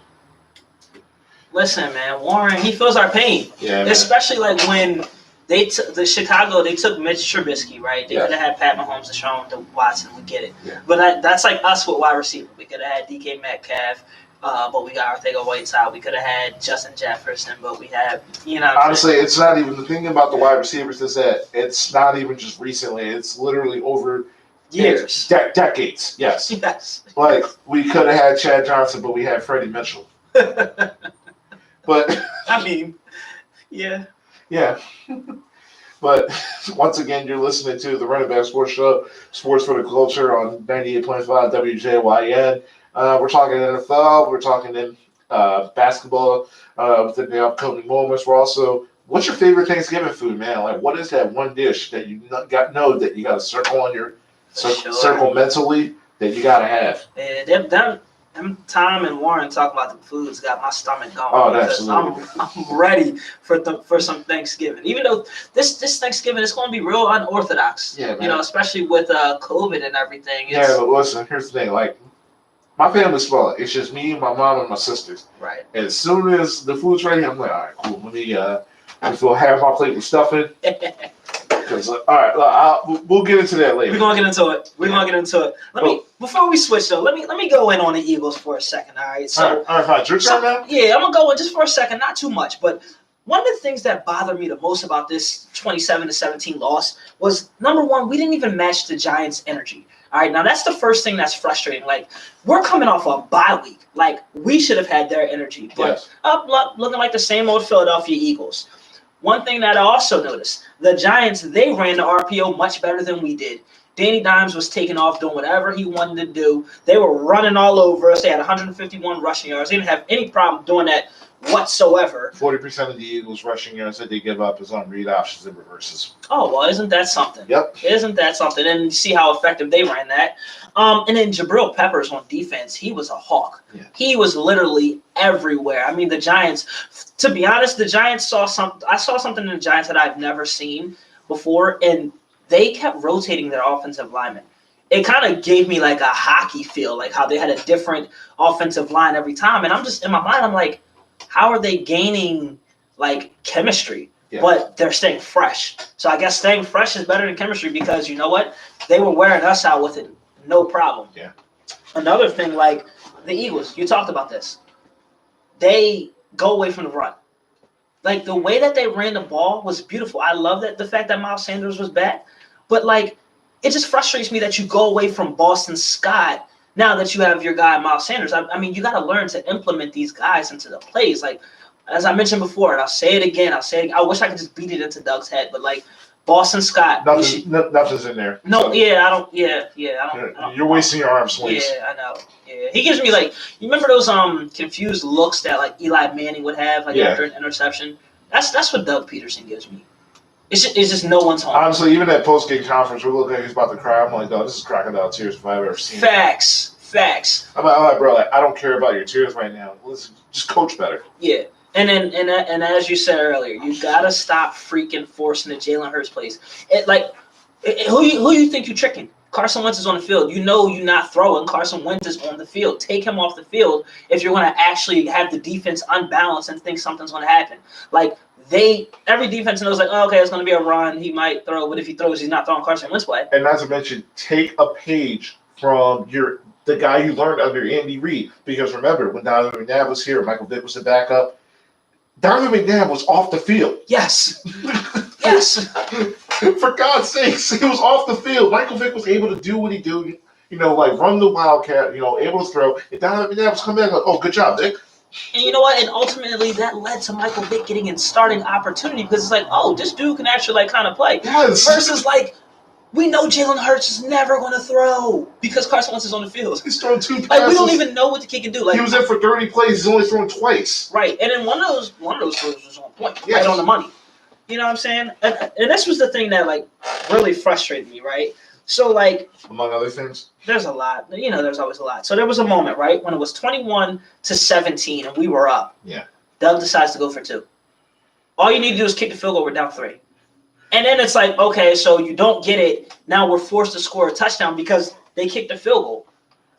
Listen, man, Warren, he feels our pain.
Yeah, man.
Especially like when they took Mitch Trubisky, right? They
Yes.
could have had Pat Mahomes, Deshaun Watson. We get it.
Yeah.
But that's like us with wide receiver. We could have had DK Metcalf, but we got Arcega-Whiteside. We could have had Justin Jefferson, but we have,
Honestly, it's not even the thing about the wide receivers is that it's not even just recently. It's literally over
years.
Decades. Yes.
Yes.
Like we could have had Chad Johnson, but we had Freddie Mitchell. But
I mean, yeah.
Yeah. But once again, you're listening to the Running Back Sports Show, Sports for the Culture on 98.5 WJYN. We're talking NFL. We're talking in basketball within the upcoming moments. We're also, what's your favorite Thanksgiving food, man? Like, what is that one dish that you know that you got to circle on your circle mentally that you got to have?
Yeah, them Tom and Warren talking about the foods got my stomach going.
Oh, absolutely.
I'm ready for some Thanksgiving. Even though this Thanksgiving is going to be real unorthodox.
Yeah, man.
Especially with COVID and everything.
Yeah, but listen, here's the thing. Like, my family's small. It's just me, my mom, and my sisters.
Right.
And as soon as the food's ready, I'm like, all right, cool. Let me have my plate with stuffing. Because all right, we'll get into that later.
We're gonna get into it. Before we switch though, let me go in on the Eagles for a second. All right. So
all right, fine. Your turn now?
Yeah, I'm gonna go in just for a second, not too much, but one of the things that bothered me the most about this 27-17 loss was, number one, we didn't even match the Giants' energy. All right, now that's the first thing that's frustrating. Like, we're coming off a bye week. Like, we should have had their energy. But looking like the same old Philadelphia Eagles. One thing that I also noticed, the Giants, they ran the RPO much better than we did. Danny Dimes was taking off, doing whatever he wanted to do. They were running all over us. They had 151 rushing yards. They didn't have any problem doing that whatsoever.
40% of the Eagles' rushing yards that they give up is on read options and reverses.
Oh, well, isn't that something?
Yep.
Isn't that something? And you see how effective they ran that. And then Jabril Peppers on defense, he was a hawk.
Yeah.
He was literally everywhere. I mean, the Giants, to be honest, the Giants I saw something in the Giants that I've never seen before, and they kept rotating their offensive linemen. It kind of gave me like a hockey feel, like how they had a different offensive line every time. And I'm just, in my mind, I'm like, how are they gaining like chemistry? Yeah. But they're staying fresh. So I guess staying fresh is better than chemistry because you know what? They were wearing us out with it. No problem.
Yeah.
Another thing, like the Eagles, you talked about this. They go away from the run. Like the way that they ran the ball was beautiful. I love that the fact that Miles Sanders was back. But like it just frustrates me that you go away from Boston Scott now that you have your guy Miles Sanders. I mean, you got to learn to implement these guys into the plays. Like as I mentioned before, and I'll say it again. I wish I could just beat it into Doug's head, but like Boston Scott,
nothing's in there.
No, so. I don't.
You're wasting your arm swings.
Yeah, I know. Yeah, he gives me like, you remember those confused looks that like Eli Manning would have after an interception. That's what Doug Peterson gives me. It's just no one's home.
Honestly, even at post-game conference, we look like he's about to cry. I'm like, this is crocodile tears if I've ever seen
Facts.
I'm like, bro, like, I don't care about your tears right now. Let's just coach better.
Yeah. And then, and as you said earlier, you gotta stop freaking forcing the Jalen Hurts plays. Who you think you're tricking? Carson Wentz is on the field. You know you're not throwing. Carson Wentz is on the field. Take him off the field if you're going to actually have the defense unbalanced and think something's going to happen. Like every defense knows, like, oh, okay, it's going to be a run. He might throw, but if he throws, he's not throwing Carson Wentz way.
And not to mention, take a page from the guy you learned under Andy Reid. Because remember, when Donovan McNabb was here, Michael Vick was the backup. Donovan McNabb was off the field.
Yes. Yes.
For God's sakes, he was off the field. Michael Vick was able to do what he do, like run the wildcat, able to throw. And Donovan McNabb was coming back like, oh, good job, Vic.
And you know what? And ultimately, that led to Michael Vick getting a starting opportunity because it's like, oh, this dude can actually like kind of play.
Yes.
Versus like, we know Jalen Hurts is never going to throw because Carson Wentz is on the field.
He's thrown 2 passes.
Like we don't even know what the kid can do. Like
he was in for 30 plays. He's only thrown twice.
Right, and then one of those throws was on point,
yes.
right on the money. You know what I'm saying? And this was the thing that like really frustrated me, right? So like
Among other things.
there's a lot. You know, there's always a lot. So there was a moment, right, when it was 21-17 and we were up.
Yeah.
Doug decides to go for 2. All you need to do is kick the field goal. We're down 3. And then it's like, okay, so you don't get it. Now we're forced to score a touchdown because they kicked the field goal.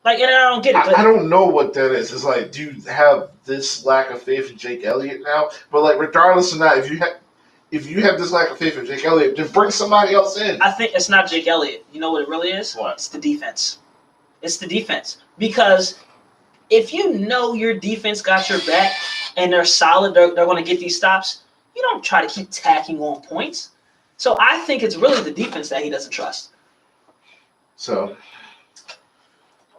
Like, and I don't get it. But
I don't know what that is. It's like, do you have this lack of faith in Jake Elliott now? But like, regardless of that, if you have this lack of faith in Jake Elliott, just bring somebody else in.
I think it's not Jake Elliott. You know what it really is?
What?
It's the defense. It's the defense. Because if you know your defense got your back and they're solid, they're going to get these stops, you don't try to keep tacking on points. So I think it's really the defense that he doesn't trust.
So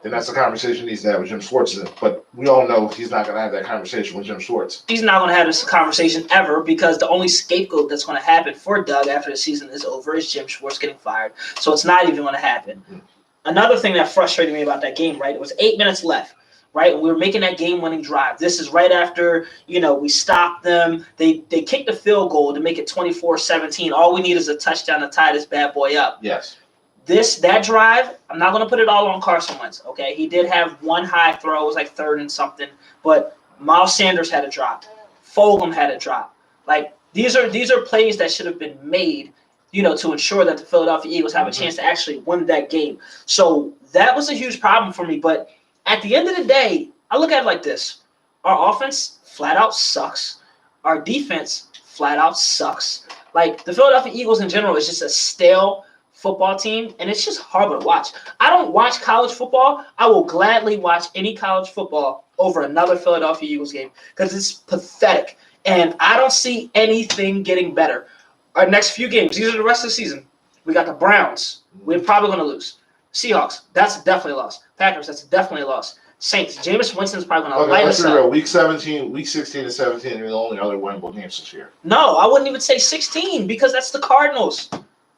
then that's the conversation he needs to have with Jim Schwartz. But we all know he's not going to have that conversation with Jim Schwartz.
He's not going to have this conversation ever because the only scapegoat that's going to happen for Doug after the season is over is Jim Schwartz getting fired. So it's not even going to happen. Another thing that frustrated me about that game, right, it was 8 minutes left. Right, we were making that game-winning drive. This is right after, we stopped them. They kicked the field goal to make it 24-17. All we need is a touchdown to tie this bad boy up.
Yes.
That drive, I'm not going to put it all on Carson Wentz, okay? He did have one high throw. It was like 3rd and something. But Miles Sanders had a drop. Fulgham had a drop. Like, these are plays that should have been made, to ensure that the Philadelphia Eagles have a chance to actually win that game. So that was a huge problem for me. But at the end of the day, I look at it like this. Our offense flat out sucks. Our defense flat out sucks. Like, the Philadelphia Eagles in general is just a stale football team, and it's just horrible to watch. I don't watch college football. I will gladly watch any college football over another Philadelphia Eagles game because it's pathetic, and I don't see anything getting better. Our next few games, these are the rest of the season. We got the Browns. We're probably going to lose. Seahawks, that's definitely a loss. Packers, that's definitely a loss. Saints, Jameis Winston's probably going to light us up.
Week 17, week 16 and 17 are the only other winnable games this year.
No, I wouldn't even say 16 because that's the Cardinals.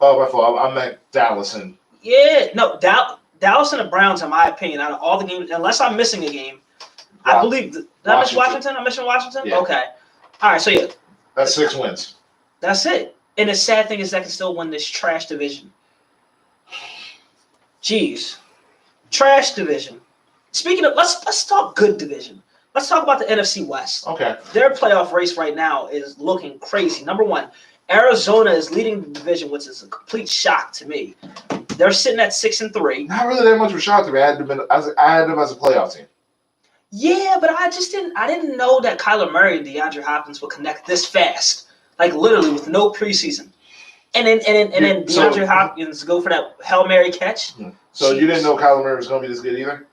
Oh, my fault. I meant Dallas and.
Yeah, no, Dallas and the Browns, in my opinion, out of all the games, unless I'm missing a game, I believe. Did I miss Washington? I'm missing Washington?
Yeah.
Okay. All right, so yeah.
That's 6 wins.
That's it. And the sad thing is that can still win this trash division. Jeez. Trash division. Speaking of, let's talk good division. Let's talk about the NFC West.
Okay.
Their playoff race right now is looking crazy. Number 1, Arizona is leading the division, which is a complete shock to me. They're sitting at 6-3.
Not really that much of a shock to me. I had them as a playoff team.
Yeah, but I didn't know that Kyler Murray and DeAndre Hopkins would connect this fast. Like literally with no preseason. And then DeAndre Hopkins go for that Hail Mary catch.
So you didn't know Kyler Murray was going to be this good either?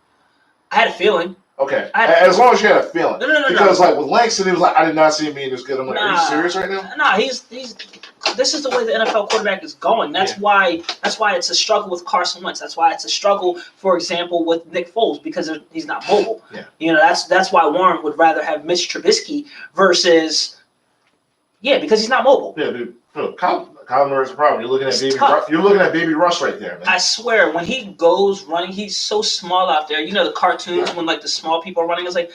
I had a feeling.
Okay. As long as you had a feeling.
No.
Because like with Langston, he was like, I did not see him being this good. I'm like, are you serious right now?
Nah, he's this is the way the NFL quarterback is going. That's why it's a struggle with Carson Wentz. That's why it's a struggle, for example, with Nick Foles because he's not mobile.
Yeah.
That's why Warren would rather have Mitch Trubisky versus because he's not mobile.
Yeah, dude. Kyler Murray's a problem. You're looking at Baby Rush right there, man.
I swear, when he goes running, he's so small out there. You know the cartoons when like the small people are running, it's like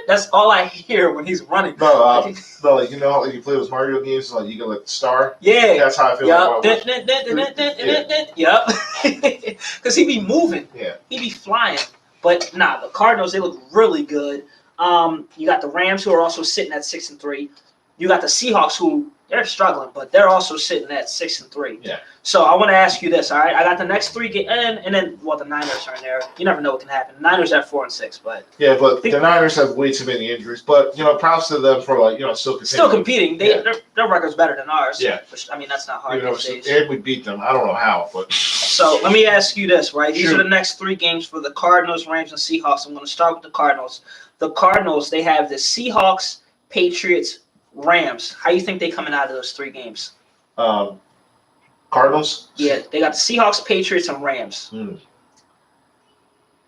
that's all I hear when he's running.
No, like how like you play those Mario games, like you get like the star.
Yeah,
that's how I feel.
Yep. Because he be moving.
Yeah,
he be flying. But the Cardinals, they look really good. You got the Rams who are also sitting at 6-3. You got the Seahawks who they're struggling, but they're also sitting at 6-3.
Yeah.
So I want to ask you this, all right? I got the next 3 games, and then the Niners are in there. You never know what can happen. The Niners are 4-6, but
but the Niners have way too many injuries. But props to them for still
competing. Their record's better than ours.
Yeah.
Which I mean that's not hard.
And we beat them. I don't know how, but.
So let me ask you this, right? These are the next 3 games for the Cardinals, Rams, and Seahawks. I'm going to start with the Cardinals. The Cardinals, they have the Seahawks, Patriots, Rams. How do you think they coming out of those 3 games?
Cardinals?
Yeah, they got the Seahawks, Patriots, and Rams.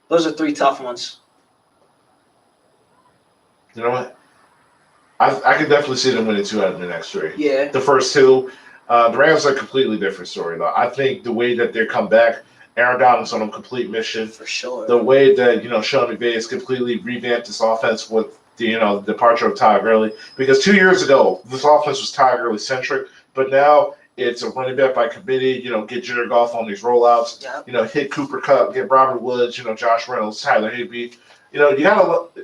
Those are 3 tough ones.
You know what? I could definitely see them winning 2 out of the next 3.
Yeah.
The first 2. The Rams are a completely different story, though. I think the way that they come back, Aaron Donald's on a complete mission.
For sure.
The way that, Sean McVay has completely revamped this offense with the departure of Todd Gurley, because 2 years ago this offense was Todd Gurley centric, but now it's a running back by committee. Get Jared Goff on these rollouts.
Yep.
Hit Cooper Kupp, get Robert Woods. Josh Reynolds, Tyler Higbee. You gotta look.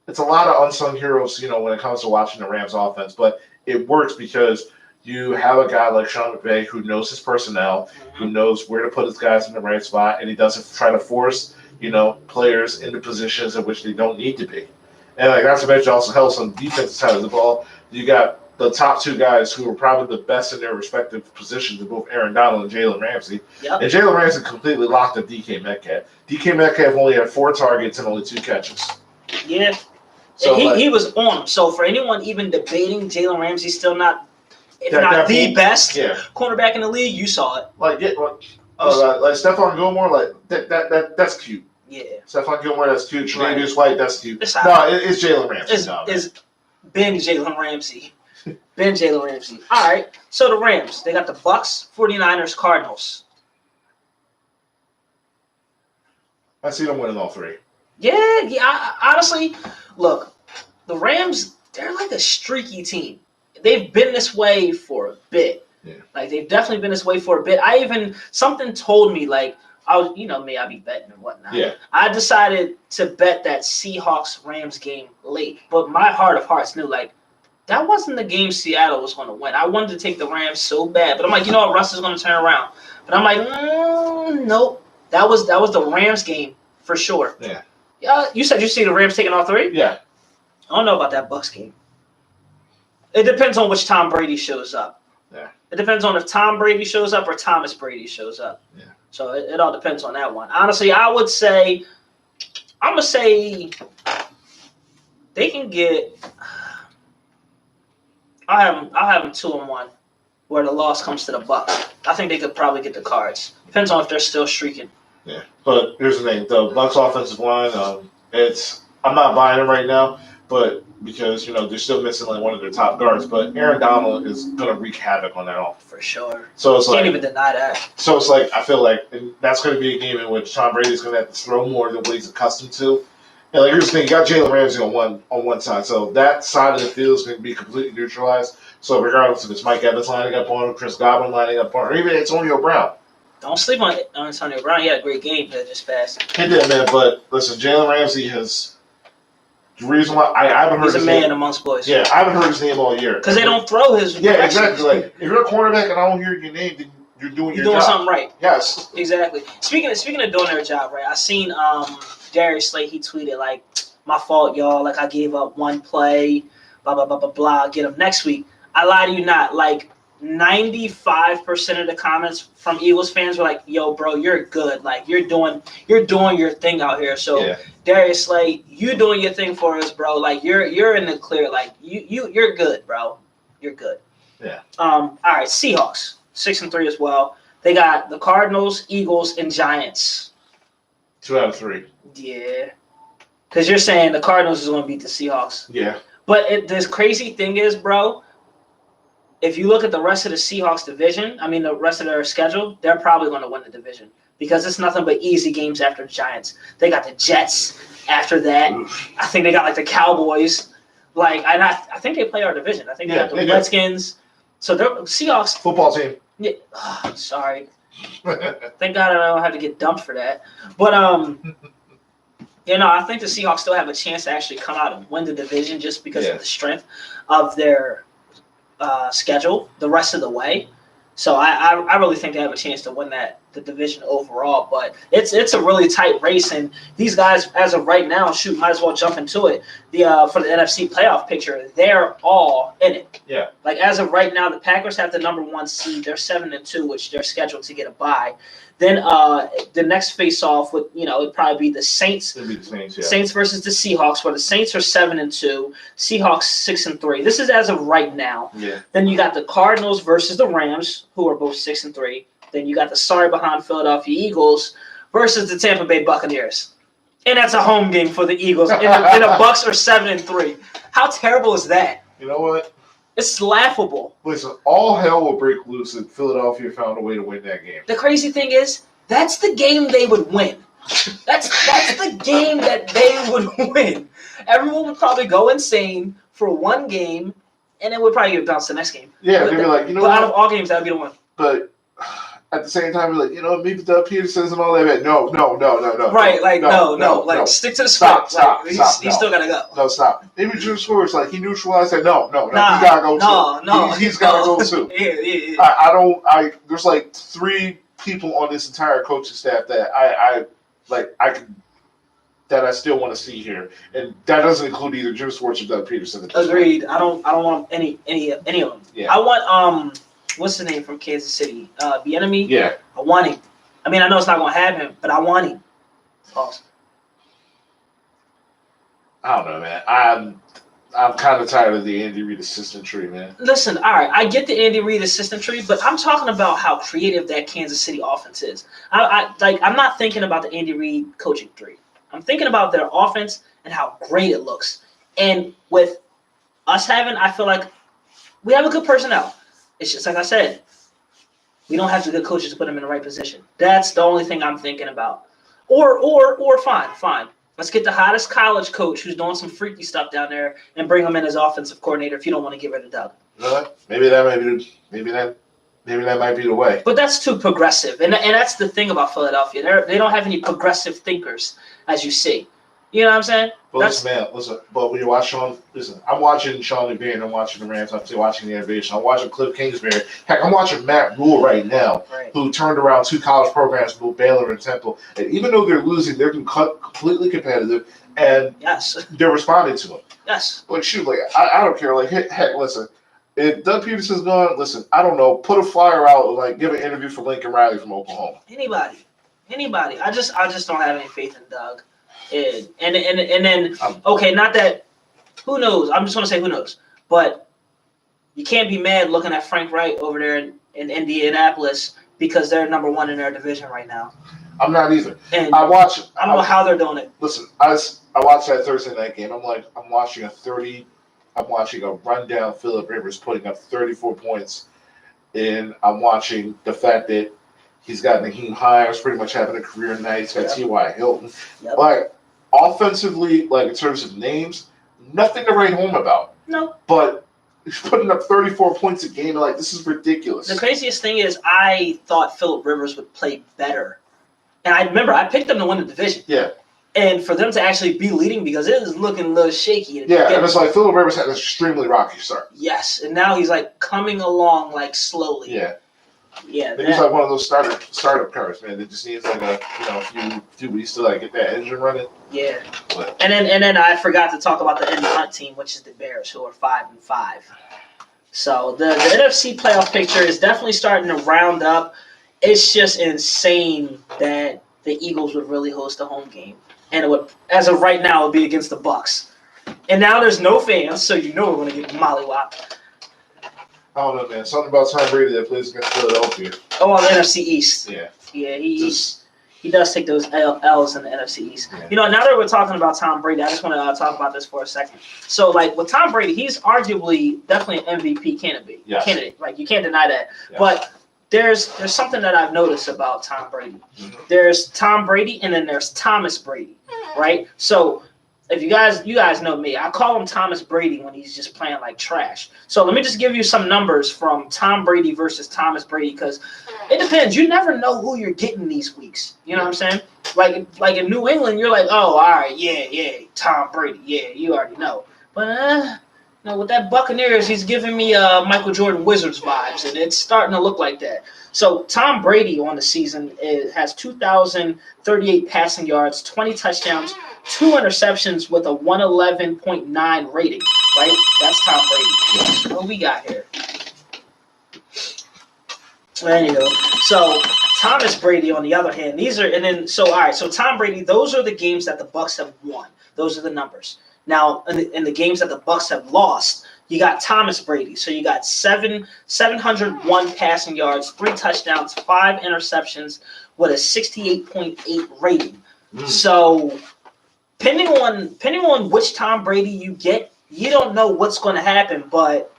It's a lot of unsung heroes. When it comes to watching the Rams offense, but it works because you have a guy like Sean McVay who knows his personnel, who knows where to put his guys in the right spot, and he doesn't try to force players into positions in which they don't need to be. And not to mention also helps on the defensive side of the ball. You got the top two guys who are probably the best in their respective positions, both Aaron Donald and Jalen Ramsey.
Yep.
And Jalen Ramsey completely locked up DK Metcalf. DK Metcalf only had 4 targets and only 2 catches.
Yeah. So he was on him. So for anyone even debating Jalen Ramsey still not, if not the best cornerback in the league, you saw it.
Like Stephon Gilmore, that's cute.
Yeah.
Stephon Gilmore, that's cute.
Right.
Tre'Davious White, that's cute.
It's
Jalen Ramsey.
It's Ben Jalen Ramsey. Ben Jalen Ramsey. All right. So the Rams, they got the Bucks, 49ers, Cardinals.
I see them winning all 3.
Yeah. Honestly, look, the Rams, they're like a streaky team. They've been this way for a bit.
Yeah.
They've definitely been this way for a bit. Something told me, I was, me, I'd be betting and whatnot.
Yeah.
I decided to bet that Seahawks-Rams game late. But my heart of hearts knew, that wasn't the game Seattle was going to win. I wanted to take the Rams so bad. But I'm like, Russ is going to turn around. But I'm like, nope. That was the Rams game for sure.
Yeah.
You said you see the Rams taking all 3?
Yeah.
I don't know about that Bucks game. It depends on which Tom Brady shows up.
Yeah.
It depends on if Tom Brady shows up or Thomas Brady shows up.
Yeah.
So it all depends on that one. Honestly, I'm going to say they can get – I'll have them 2-1 where the loss comes to the Bucks. I think they could probably get the Cards. Depends on if they're still streaking.
Yeah. But here's the thing. The Bucks offensive line, I'm not buying it right now, but because, they're still missing one of their top guards. But Aaron Donald is going to wreak havoc on that offense.
For sure.
So it's
Can't even deny that.
So it's I feel like that's going to be a game in which Tom Brady's going to have to throw more than what he's accustomed to. And here's the thing, you got Jalen Ramsey on one side, so that side of the field is going to be completely neutralized. So regardless if it's Mike Evans lining up on him, Chris Godwin lining up on him, or even Antonio Brown.
Don't sleep on Antonio Brown. He had a great game that just passed.
He did, man. But listen, Jalen Ramsey has the reason why I haven't heard.
He's a man amongst boys.
Yeah, I haven't heard his name all year
because they don't throw his.
Yeah, exactly. If you're a cornerback and I don't hear your name, then you're doing your job.
Something right.
Yes,
exactly. Speaking of doing their job right, I seen Darius Slay. He tweeted "My fault, y'all. I gave up one play. Blah blah blah blah blah. Get him next week." I lie to you not. 95% of the comments from Eagles fans were like, "Yo, bro, you're good. You're doing your thing out here." So Darius Slay, you doing your thing for us, bro. You're in the clear. You're good, bro. You're good.
Yeah.
All right, Seahawks 6-3 as well. They got the Cardinals, Eagles, and Giants.
2 out of 3.
Yeah. Because you're saying the Cardinals is going to beat the Seahawks.
Yeah.
But this crazy thing is, bro, if you look at the rest of the Seahawks division, the rest of their schedule, they're probably going to win the division because it's nothing but easy games after the Giants. They got the Jets after that. Oof. I think they got the Cowboys. I think they play our division. I think they got the Redskins. So they're Seahawks.
Football team.
Yeah. Oh, sorry. Thank God I don't have to get dumped for that. But I think the Seahawks still have a chance to actually come out and win the division just because of the strength of their schedule the rest of the way. So I really think they have a chance to win the division overall. But it's a really tight race, and these guys, as of right now, might as well jump into it. For the NFC playoff picture, they're all in it.
Yeah.
As of right now, the Packers have the number 1 seed. They're 7-2, which they're scheduled to get a bye. Then the next face-off would, it'd probably be the Saints.
It'd be the Saints, yeah.
Saints versus the Seahawks, where the Saints are 7-2, Seahawks 6-3. This is as of right now.
Yeah.
Then you got the Cardinals versus the Rams, who are both 6-3. Then you got the sorry behind Philadelphia Eagles versus the Tampa Bay Buccaneers, and that's a home game for the Eagles. And the Bucks are 7-3. How terrible is that?
You know what?
It's laughable.
Listen, all hell will break loose if Philadelphia found a way to win that game.
The crazy thing is, that's the game they would win. That's the game that they would win. Everyone would probably go insane for one game, and then would probably get bounced the next game.
Yeah, they'd be like, you know
But out of
what?
all games, that would be the one.
But at the same time, like, you know, maybe Doug Peterson's and all that. No.
Right, like no, stick to the script.
Stop.
He's still gotta go.
No, stop. Maybe Drew Schwartz, like, he neutralized that. No, he
Nah,
gotta go too.
no,
He's gotta go too.
Yeah.
There's like 3 people on this entire coaching staff that I still want to see here, and that doesn't include either Drew Schwartz or Doug Peterson.
Agreed. I don't want any of them.
Yeah.
I want what's the name from Kansas City? Bieniemy.
Yeah.
I want him. I mean, I know it's not gonna happen, but I want him. Awesome.
I don't know, man. I'm kind of tired of the Andy Reid assistant tree, man.
Listen, all right, I get the Andy Reid assistant tree, but I'm talking about how creative that Kansas City offense is. I'm not thinking about the Andy Reid coaching tree. I'm thinking about their offense and how great it looks. And with us I feel like we have a good personnel. It's just like I said, we don't have the good coaches to put them in the right position. That's the only thing I'm thinking about. Or fine. Let's get the hottest college coach who's doing some freaky stuff down there and bring him in as offensive coordinator if you don't want to get rid of Doug.
You know what? Maybe that might be the way.
But that's too progressive, and that's the thing about Philadelphia. They don't have any progressive thinkers, as you see. You know what I'm saying?
But listen. But when you watch I'm watching Sean McVay and I'm watching the Rams. I'm still watching the innovation. I'm watching Cliff Kingsbury. Heck, I'm watching Matt Rule right now, who turned around 2 college programs, both Baylor and Temple. And even though they're losing, they're completely competitive, and
yes,
they're responding to it.
Yes.
Like shoot, like I don't care. Like heck, listen. If Doug Peterson's gone, listen. I don't know. Put a flyer out, like give an interview for Lincoln Riley from Oklahoma.
Anybody. I just don't have any faith in Doug. And then okay, not that. Who knows? I'm just gonna say who knows. But you can't be mad looking at Frank Wright over there in Indianapolis because they're number 1 in their division right now.
I'm not either.
And
I
don't know how they're doing it.
Listen, I watched that Thursday night game. I'm watching a rundown Phillip Rivers putting up 34 points, and I'm watching the fact that he's got Naheem Hines pretty much having a career night. He's got T.Y. Hilton.
Yep.
Like offensively, like in terms of names, nothing to write home about.
No.
But he's putting up 34 points a game. Like this is ridiculous.
The craziest thing is I thought Phillip Rivers would play better. And I remember I picked them to win the division.
Yeah.
And for them to actually be leading because it is looking a little shaky.
Yeah, and it's like Phillip Rivers had an extremely rocky start.
Yes, and now he's like coming along like slowly.
Yeah.
Yeah.
He's like one of those startup cars, man. It just needs like a few weeks to like get that engine running.
Yeah.
But.
And then I forgot to talk about the Indy Hunt team, which is the Bears, who are 5-5. So the NFC playoff picture is definitely starting to round up. It's just insane that the Eagles would really host a home game. And it would, as of right now, it would be against the Bucs. And now there's no fans, so you know we're going to get mollywopped.
I don't know, man. Something about Tom Brady that plays against Philadelphia.
Oh, on the NFC East.
Yeah.
Yeah, he does take those L's in the NFC East.
Yeah.
You know, now that we're talking about Tom Brady, I just want to talk about this for a second. So, like, with Tom Brady, he's arguably definitely an MVP candidate.
Yes.
Like, you can't deny that.
Yes.
But there's something that I've noticed about Tom Brady.
Mm-hmm.
There's Tom Brady, and then there's Thomas Brady, right? So, if you guys know me, I call him Thomas Brady when he's just playing like trash. So let me just give you some numbers from Tom Brady versus Thomas Brady because it depends. You never know who you're getting these weeks. You know what I'm saying? Like in New England, you're like, oh, all right, yeah, Tom Brady, yeah, you already know. But with that Buccaneers, he's giving me Michael Jordan Wizards vibes, and it's starting to look like that. So Tom Brady on the season has 2,038 passing yards, 20 touchdowns, 2 interceptions with a 111.9 rating, right? That's Tom Brady. What we got here? There you go. So Thomas Brady, on the other hand, so Tom Brady, those are the games that the Bucs have won. Those are the numbers. Now, in the games that the Bucs have lost, you got Thomas Brady. So you got 701 passing yards, 3 touchdowns, 5 interceptions with a 68.8 rating. So depending on which Tom Brady you get, you don't know what's going to happen. But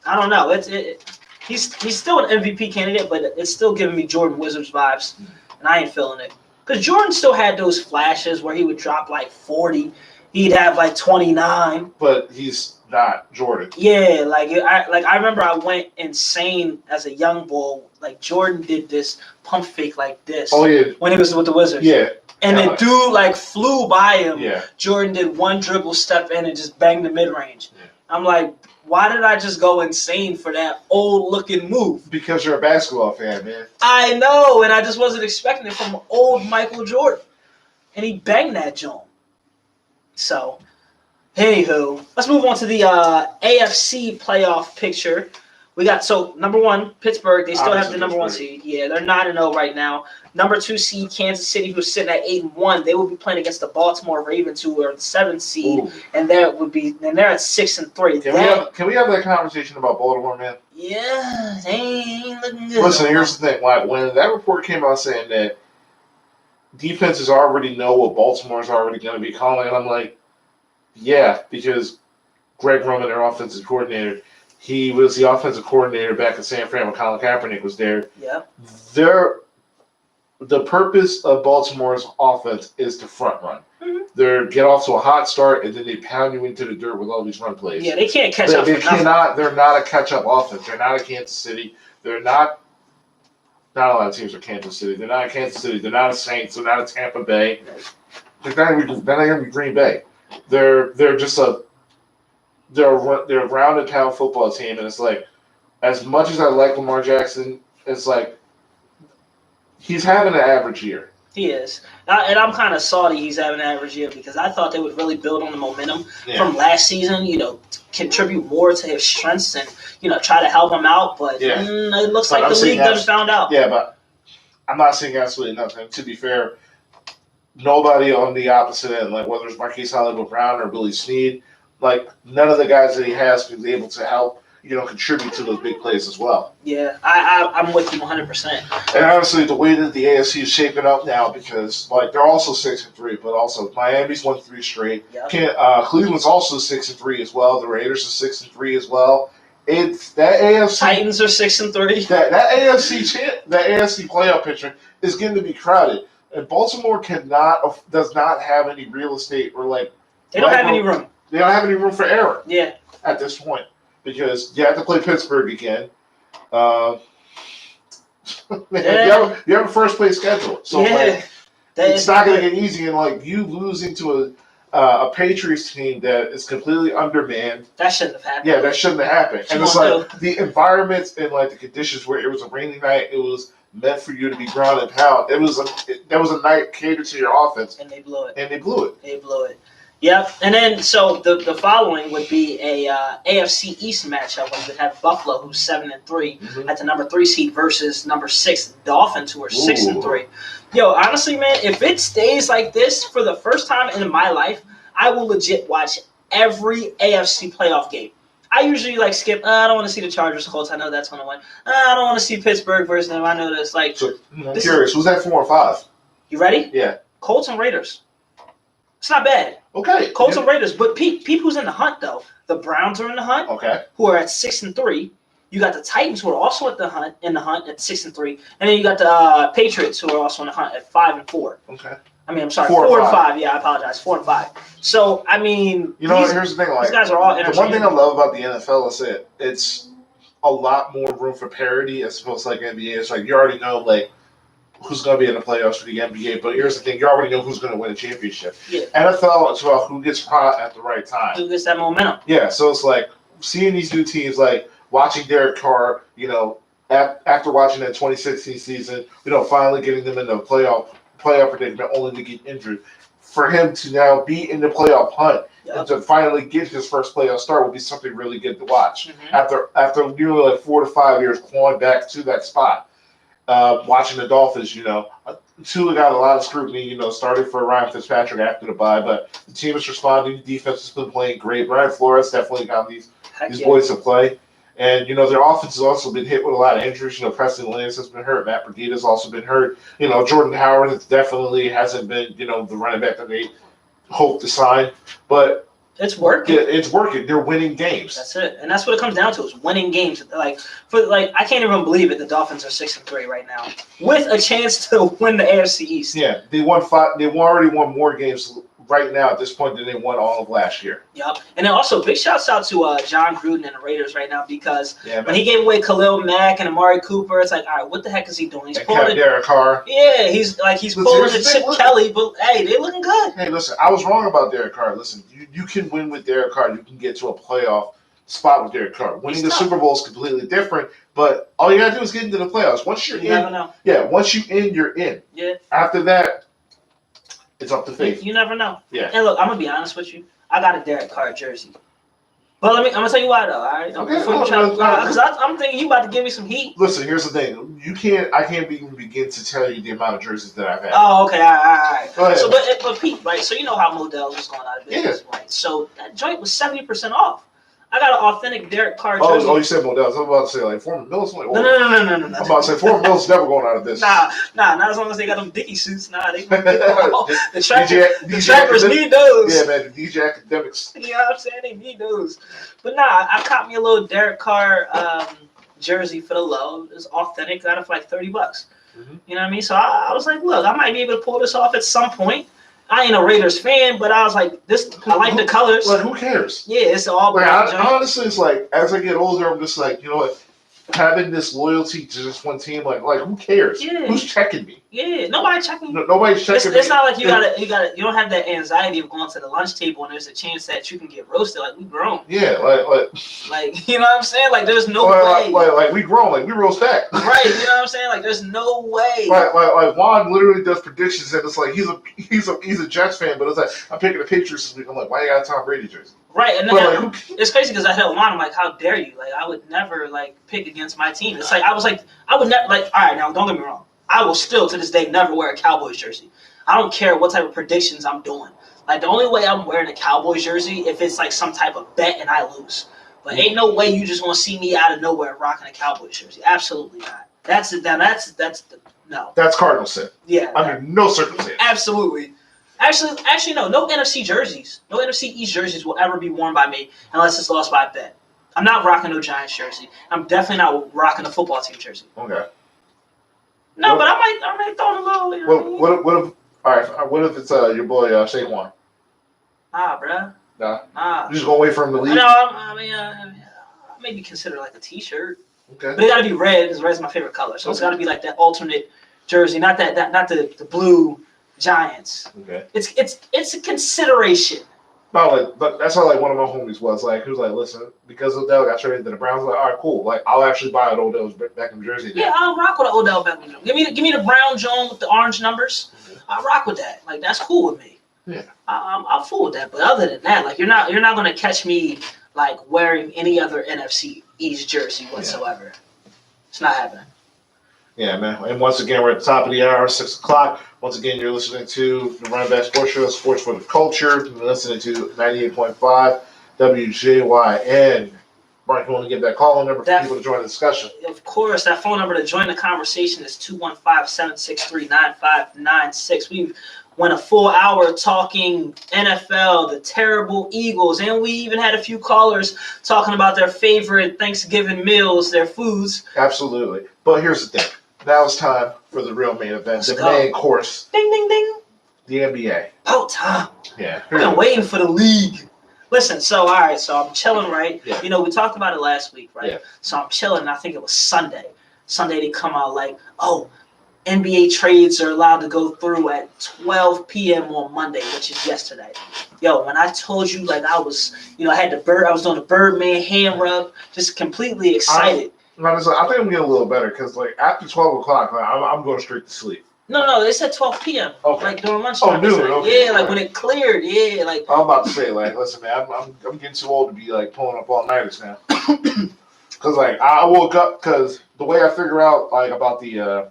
I don't know. He's still an MVP candidate, but it's still giving me Jordan Wizards vibes, and I ain't feeling it. Because Jordan still had those flashes where he would drop like 40. he'd have like 29.
But he's not Jordan.
Yeah, I remember I went insane as a young bull. Like Jordan did this pump fake like this.
Oh yeah,
when he was with the Wizards.
yeah,
And
yeah.
the dude like flew by him.
yeah.
Jordan did one dribble, step in, and just banged the mid range.
Yeah.
I'm like, why did I just go insane for that old looking move?
Because you're a basketball fan, man.
I know, and I just wasn't expecting it from old Michael Jordan. And he banged that joint. So, anywho, let's move on to the AFC playoff picture. We got, so, number one, Pittsburgh. They still have the number one seed. Yeah, they're 9-0 right now. Number 2 seed, Kansas City, who's sitting at 8-1. They will be playing against the Baltimore Ravens, who are the 7th seed,
Ooh.
and they're at 6-3.
Can we have that conversation about Baltimore, man?
Yeah, they ain't looking good.
Listen, here's the thing. When that report came out saying that defenses already know what Baltimore's already going to be calling, and I'm like, yeah, because Greg Roman, their offensive coordinator, he was the offensive coordinator back in San Fran when Colin Kaepernick was there.
Yeah.
The purpose of Baltimore's offense is to front run.
Mm-hmm.
They get off to a hot start, and then they pound you into the dirt with all these run plays.
Yeah, they can't catch up.
They're not a catch-up offense. They're not a Kansas City. They're not a lot of teams are Kansas City. They're not a Kansas City. They're not a Saints. They're not a Tampa Bay. They're not even Green Bay. They're just they're a rounded pound football team, and it's like, as much as I like Lamar Jackson, it's like he's having an average year.
He is. And I'm kind of salty he's having an average year because I thought they would really build on the momentum from last season, contribute more to his strengths and, try to help him out. But it looks like the league done found out.
Yeah, but I'm not seeing absolutely nothing. To be fair, nobody on the opposite end, like whether it's Marquise Hollywood-Brown or Billy Snead, like none of the guys that he has is able to help, contribute to those big plays as well.
Yeah, I'm with you 100%.
And honestly, the way that the AFC is shaping up now, because they're also 6-3, but also Miami's won 3 straight.
Yep.
Cleveland's also 6-3 as well. The Raiders are 6-3 as well. It's that AFC.
Titans are 6-3.
That AFC playoff picture is going to be crowded, and Baltimore does not have any real estate or
they don't have any room.
They don't have any room for error.
Yeah.
At this point. Because you have to play Pittsburgh again. You have a first place schedule, so it's not going to get easy. And you losing to a Patriots team that is completely undermanned.
That shouldn't have happened.
Yeah, that shouldn't have happened. And it's the environment and the conditions where it was a rainy night. It was meant for you to be ground and pound. That was a night catered to your offense,
and they blew it.
They blew it.
Yep, and then so the following would be a AFC East matchup. We would have Buffalo, who's 7-3, at the number 3 seed versus number 6 Dolphins, who are 6-3. Yo, honestly, man, if it stays like this for the first time in my life, I will legit watch every AFC playoff game. I usually skip. I don't want to see the Chargers Colts. I know that's going to win. I don't want to see Pittsburgh versus them. I know that's
So, I'm curious. Who's that 4 or 5?
You ready?
Yeah.
Colts and Raiders. It's not bad.
Okay.
Colts and Raiders, but peep who's in the hunt though. The Browns are in the hunt.
Okay.
Who are at 6-3. You got the Titans who are also at the hunt at 6-3, and then you got the Patriots who are also in the hunt at 5-4.
Okay.
I mean, I'm sorry, 4 and 5. Yeah, I apologize. 4 and 5. So I mean,
here's the thing.
These guys are all
the one thing I love about the NFL is that it's a lot more room for parity as opposed to NBA. It's you already know who's going to be in the playoffs for the NBA, but here's the thing: you already know who's going to win a championship.
Yeah.
NFL, it's about who gets hot at the right time.
Who gets that momentum?
Yeah, so it's seeing these new teams, watching Derek Carr, after watching that 2016 season, finally getting them in the playoff predicament, only to get injured. For him to now be in the playoff hunt and to finally get his first playoff start will be something really good to watch. Mm-hmm. After nearly 4 to 5 years clawing back to that spot. Watching the Dolphins, Tua got a lot of scrutiny, started for Ryan Fitzpatrick after the bye, but the team is responding. The defense has been playing great. Brian Flores definitely got these boys to play. And, their offense has also been hit with a lot of injuries. Preston Lance has been hurt. Matt Breida has also been hurt. Jordan Howard definitely hasn't been, the running back that they hope to sign. But
it's working.
Yeah, it's working. They're winning games.
That's it, and that's what it comes down to: is winning games. I can't even believe it. The Dolphins are 6-3 right now, with a chance to win the AFC East.
Yeah, they won 5. They already won more games right now at this point than they won all of last year.
Yep. And then also big shouts out to John Gruden and the Raiders right now because
Yeah,
when
man.
he gave away Khalil Mack and Amari Cooper, it's like, all right, what the heck is he doing? He's
And kept
pulling it.
Derek Carr.
Yeah, he's
Listen,
pulling
here's
the
the
Chip
thing, look.
Kelly, but hey, they looking good.
Hey, listen, I was wrong about Derek Carr. Listen, you can win with Derek Carr. You can get to a playoff spot with Derek Carr. Winning the
tough.
Super Bowl is completely different, but all you gotta do is get into the playoffs. Once you're
You never
in,
know.
yeah, once you in, you're in.
Yeah.
After that, it's up to faith.
You never know.
Yeah.
And look, I'm gonna be honest with you. I got a Derek Carr jersey. But I'm gonna tell you why though. All right.
Okay,
Because I'm thinking you about to give me some heat.
Listen, here's the thing. I can't even begin to tell you the amount of jerseys that I've had.
Oh, okay, all right.
Go ahead.
So, but Pete, right? So you know how Modell's was going out of business, right? So that joint was 70% off. I got an authentic Derek Carr jersey.
Oh, you said Modell. I was about to say like Foreman Mills. Like,
No.
I'm about to say Foreman Mills never going out of business.
Nah, not as long as they got them Dickie suits. Nah, they the trappers
DJ
need those.
Yeah, man, the DJ academics.
You know what I'm saying? They need those. But nah, I caught me a little Derek Carr jersey for the low. It was authentic. Got it for like $30.
Mm-hmm.
You know what I mean? So I was like, look, I might be able to pull this off at some point. I ain't a Raiders fan, but I was like, I like the colors.
Like, who cares?
Yeah, it's all
Like,
black.
honestly, it's like as I get older, I'm just like, you know what? Having this loyalty to just one team, like who cares?
Yeah.
Who's checking me?
Yeah, nobody checking.
Nobody's checking me.
It's not like you don't have that anxiety of going to the lunch table and there's a chance that you can get roasted. Like we grown.
Yeah,
Like you know what I'm saying? Like there's no way.
Like we grown, like we roast back.
Right, you know what I'm saying? Like there's no way.
Like Juan literally does predictions and it's like he's a Jets fan, but it's like I'm picking the Patriots this week. I'm like, why you got a Tom Brady jersey?
Right, and
But,
then
like,
it's crazy because I held Juan. I'm like, how dare you? Like I would never like pick against my team. It's like I would never like. All right, now don't get me wrong. I will still to this day never wear a Cowboys jersey. I don't care what type of predictions I'm doing. Like the only way I'm wearing a Cowboys jersey if it's like some type of bet and I lose. But ain't no way you just want to see me out of nowhere rocking a Cowboys jersey. Absolutely not. No.
That's Cardinal sin.
Yeah.
I mean, no circumstance.
Absolutely. Actually, no. No NFC jerseys. No NFC East jerseys will ever be worn by me unless it's lost by a bet. I'm not rocking no Giants jersey. I'm definitely not rocking a football team jersey.
Okay.
No, but I might throw in a little. You know
What if it's your boy Saquon?
Nah, bruh.
Nah. You just gonna wait for him to leave?
No, I mean, maybe consider like a T-shirt,
Okay.
but it gotta be red because red's my favorite color. So it's gotta be like that alternate jersey, not the blue Giants.
Okay.
It's a consideration.
No, but that's how like one of my homies was like. He was like, listen, because Odell got traded to the Browns, like, all right, cool. Like, I'll actually buy an Odell's Beckham jersey.
Yeah, I'll rock with an Odell Beckham. Give me the brown Joan with the orange numbers.
Mm-hmm.
I'll rock with that. Like that's cool with me.
Yeah.
I'm full with that. But other than that, like you're not gonna catch me like wearing any other NFC East jersey whatsoever. Yeah. It's not happening.
Yeah, man. And once again, we're at the top of the hour, 6 o'clock. Once again, you're listening to the Running Back Sports Show, Sports for the Culture. You're listening to 98.5 WJYN. Mark, you want to get that call number for people to join the discussion?
Of course. That phone number to join the conversation is 215-763-9596. We've went a full hour talking NFL, the terrible Eagles, and we even had a few callers talking about their favorite Thanksgiving meals, their foods.
Absolutely. But here's the thing. Now it's time for the real main event, the main course.
Ding, ding, ding.
The NBA.
About time.
Yeah.
I've been waiting for the league. Listen, so I'm chilling, right?
Yeah.
You know, we talked about it last week, right?
Yeah.
So I'm chilling, and I think it was Sunday. Sunday they come out like, oh, NBA trades are allowed to go through at 12 p.m. on Monday, which is yesterday. Yo, when I told you, like, I was doing the Birdman hand rub, just completely excited.
I think I'm getting a little better because, like, after 12 o'clock, like, I'm going straight to sleep.
No, they said 12 p.m.
Okay.
Like during lunchtime.
Oh, noon. Okay.
Yeah, like when it cleared. Yeah, like.
I'm about to say, like, listen, man, I'm getting too old to be like pulling up all nighters now. Because like I woke up because the way I figure out like about the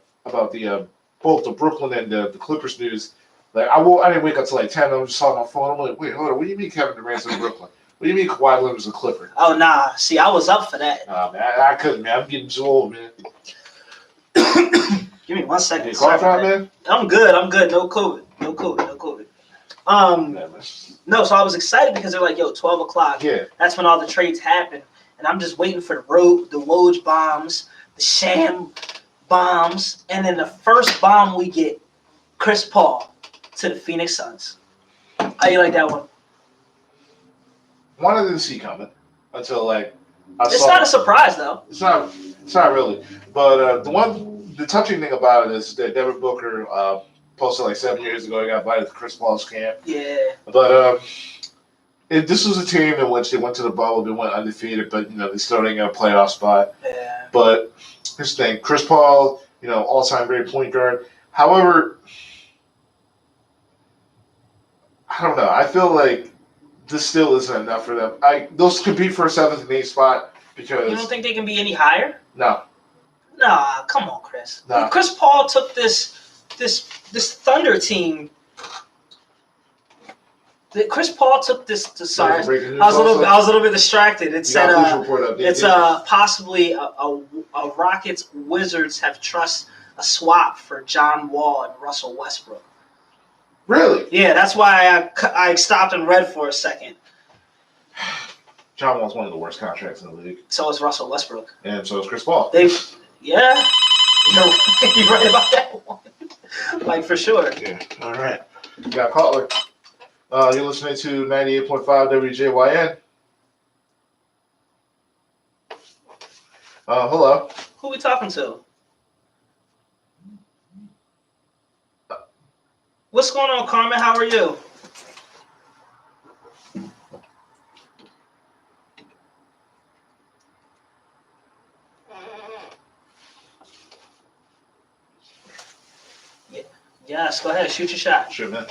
both the Brooklyn and the Clippers news, like I didn't wake up till like 10. I'm just on my phone. I'm like, wait, hold on. What do you mean Kevin Durant's in Brooklyn? What do you mean Kawhi Leonard's a Clipper?
Oh nah, see, I was up for that.
Nah, man, I couldn't, man. I'm getting too old, man.
Give me 1 second.
You cough out, man?
I'm good. No COVID. No, so I was excited because they're like, yo, 12 o'clock.
Yeah.
That's when all the trades happen. And I'm just waiting for the Woj bombs, the Sham bombs, and then the first bomb we get, Chris Paul to the Phoenix Suns. How you like that one?
Wanted to see coming until I
It's
saw
not a surprise though.
It's not. It's not really. But the touching thing about it is that Devin Booker posted like 7 years ago. He got invited to Chris Paul's camp.
Yeah.
But this was a team in which they went to the bubble. They went undefeated, but they still didn't get a playoff spot.
Yeah.
But here's the thing: Chris Paul, all-time great point guard. However, I don't know. I feel like this still isn't enough for them. They'll compete for a 7th and 8th spot because
You don't think they can be any higher?
no.
Nah, come on, Chris.
Nah.
Chris Paul took this Thunder team. Chris Paul took this. Sorry, I was a little bit distracted. It said it's possibly a Rockets Wizards have trust a swap for John Wall and Russell Westbrook.
Really?
Yeah, that's why I stopped and read for a second.
John Wall's one of the worst contracts in the league.
So is Russell Westbrook.
And so is Chris Paul.
Yeah, you're right about that one. Like, for sure.
Yeah. All right. You got caller. You're listening to 98.5 WJYN. Hello.
Who we talking to? What's going on, Carmen? How are you? Yes, go ahead. Shoot your shot.
Sure, man.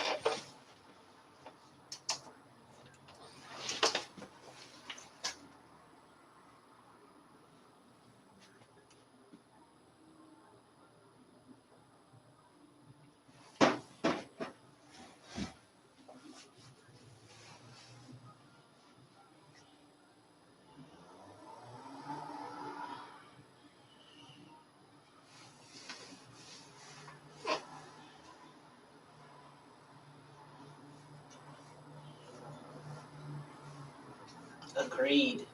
Agreed.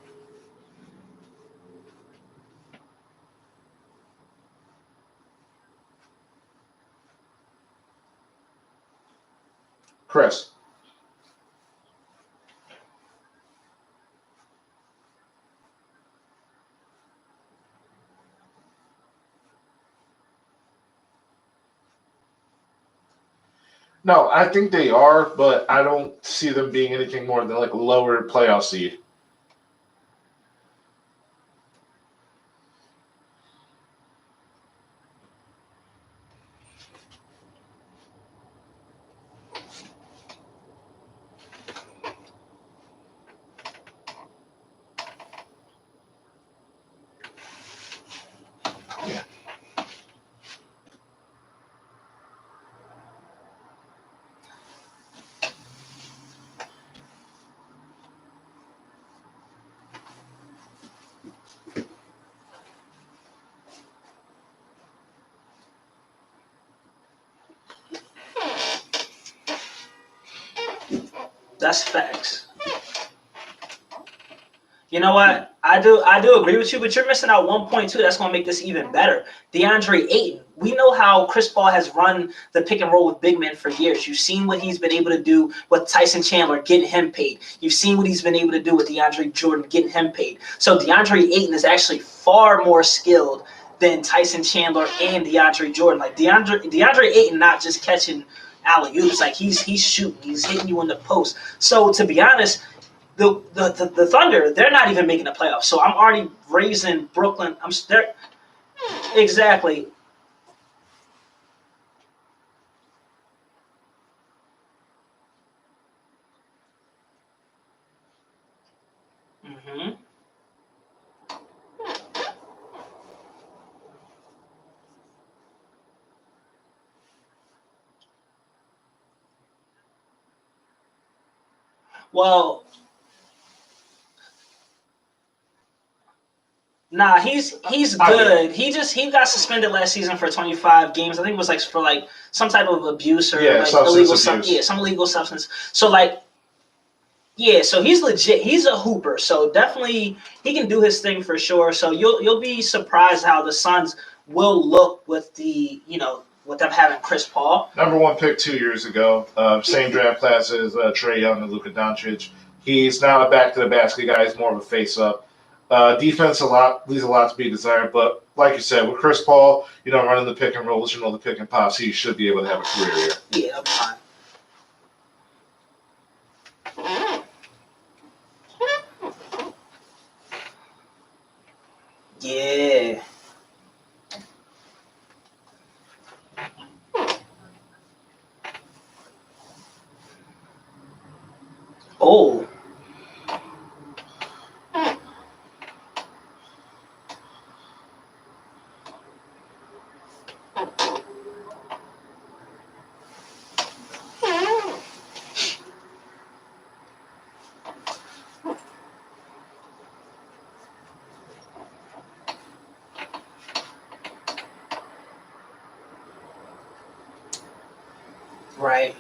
Chris. No, I think they are, but I don't see them being anything more than like a lower playoff seed. Yeah.
That's facts. You know what? I do agree with you, but you're missing out 1.2. That's going to make this even better. DeAndre Ayton. We know how Chris Paul has run the pick and roll with big men for years. You've seen what he's been able to do with Tyson Chandler, getting him paid. You've seen what he's been able to do with DeAndre Jordan, getting him paid. So DeAndre Ayton is actually far more skilled than Tyson Chandler and DeAndre Jordan. Like DeAndre Ayton not just catching alley-oops. Like he's shooting. He's hitting you in the post. So to be honest, the Thunder, they're not even making the playoffs. So I'm already raising Brooklyn. There exactly. Mm-hmm. Well, nah, he's good. He got suspended last season for 25 games. I think it was like for like some type of abuse or like illegal substance. Some illegal substance. So like, yeah, so he's legit. He's a hooper. So definitely he can do his thing for sure. So you'll be surprised how the Suns will look with with them having Chris Paul.
Number 1 pick 2 years ago. Same draft class as Trae Young and Luka Doncic. He's not a back to the basket guy. He's more of a face up. Defense leaves a lot to be desired, but like you said, with Chris Paul, running the pick and rolls, the pick and pops, he should be able to have a career here.
Yeah, I'm fine. Yeah. Oh. Right.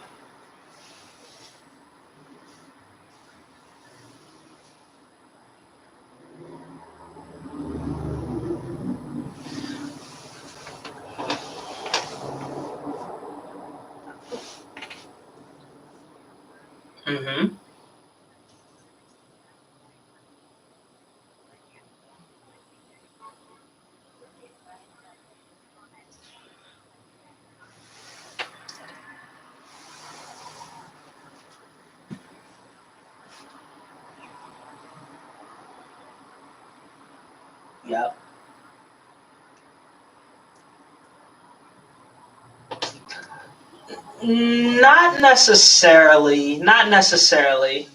Mm-hmm. Yep. Not necessarily. Not necessarily.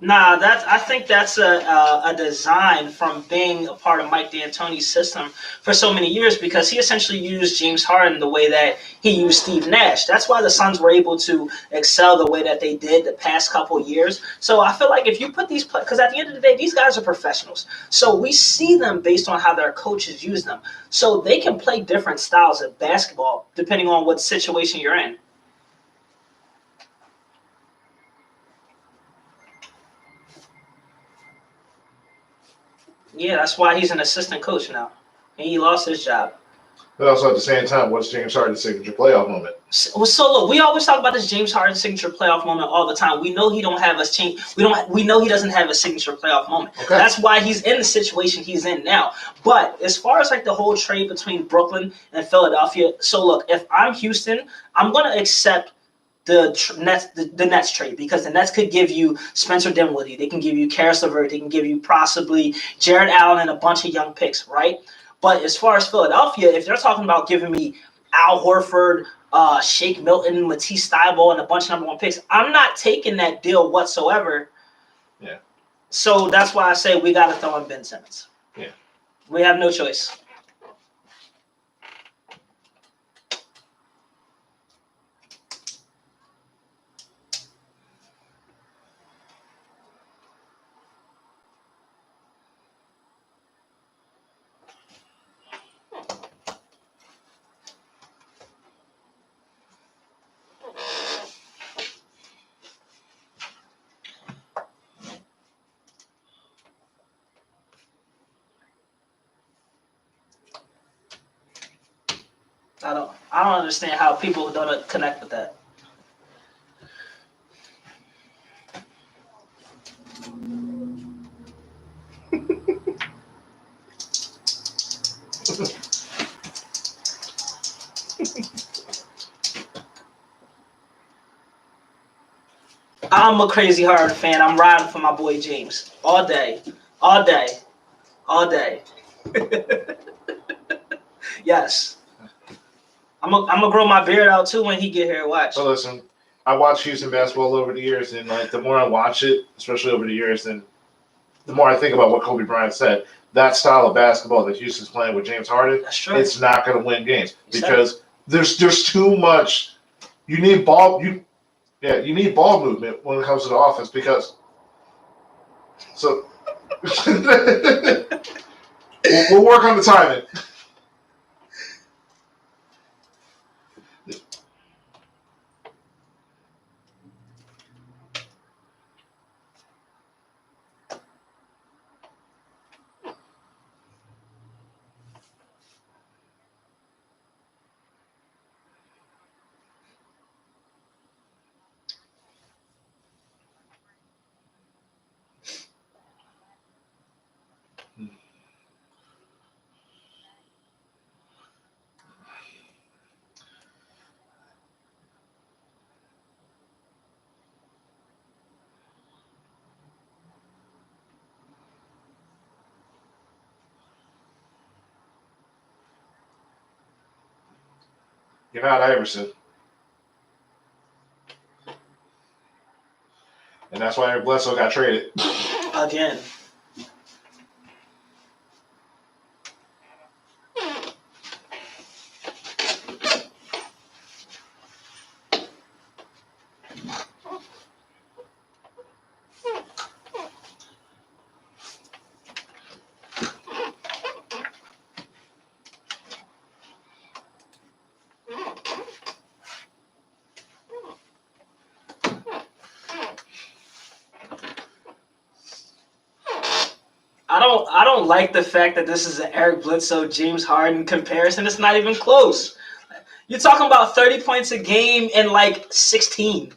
Nah, I think that's a design from being a part of Mike D'Antoni's system for so many years, because he essentially used James Harden the way that he used Steve Nash. That's why the Suns were able to excel the way that they did the past couple of years. So I feel like if you put these, because at the end of the day, these guys are professionals. So we see them based on how their coaches use them. So they can play different styles of basketball depending on what situation you're in. Yeah, that's why he's an assistant coach now. And he lost his job.
But also at the same time, what's James Harden's signature playoff moment?
So look, we always talk about this James Harden signature playoff moment all the time. We know he don't have a change. We know he doesn't have a signature playoff moment.
Okay.
That's why he's in the situation he's in now. But as far as like the whole trade between Brooklyn and Philadelphia, so look, if I'm Houston, I'm gonna accept the Nets trade, because the Nets could give you Spencer Dinwiddie, they can give you Karis LeVert, they can give you possibly Jared Allen and a bunch of young picks, right? But as far as Philadelphia, if they're talking about giving me Al Horford, Shake Milton, Matisse Thybulle, and a bunch of number 1 picks, I'm not taking that deal whatsoever.
Yeah.
So that's why I say we got to throw in Ben Simmons.
Yeah.
We have no choice. I don't understand how people don't connect with that. I'm a crazy Harden fan. I'm riding for my boy James all day, all day, all day. Yes. I'm gonna grow my beard out too when he get here. Watch.
So listen, I watched Houston basketball over the years, and like the more I watch it, especially over the years, and the more I think about what Kobe Bryant said, that style of basketball that Houston's playing with James Harden,
That's true.
it's not going to win games because there's too much. You need ball. You need ball movement when it comes to the offense because. So we'll work on the timing. You're not Iverson. And that's why Eric Bledsoe got traded.
Again. I don't like the fact that this is an Eric Bledsoe James Harden comparison. It's not even close. You're talking about 30 points a game and like 16.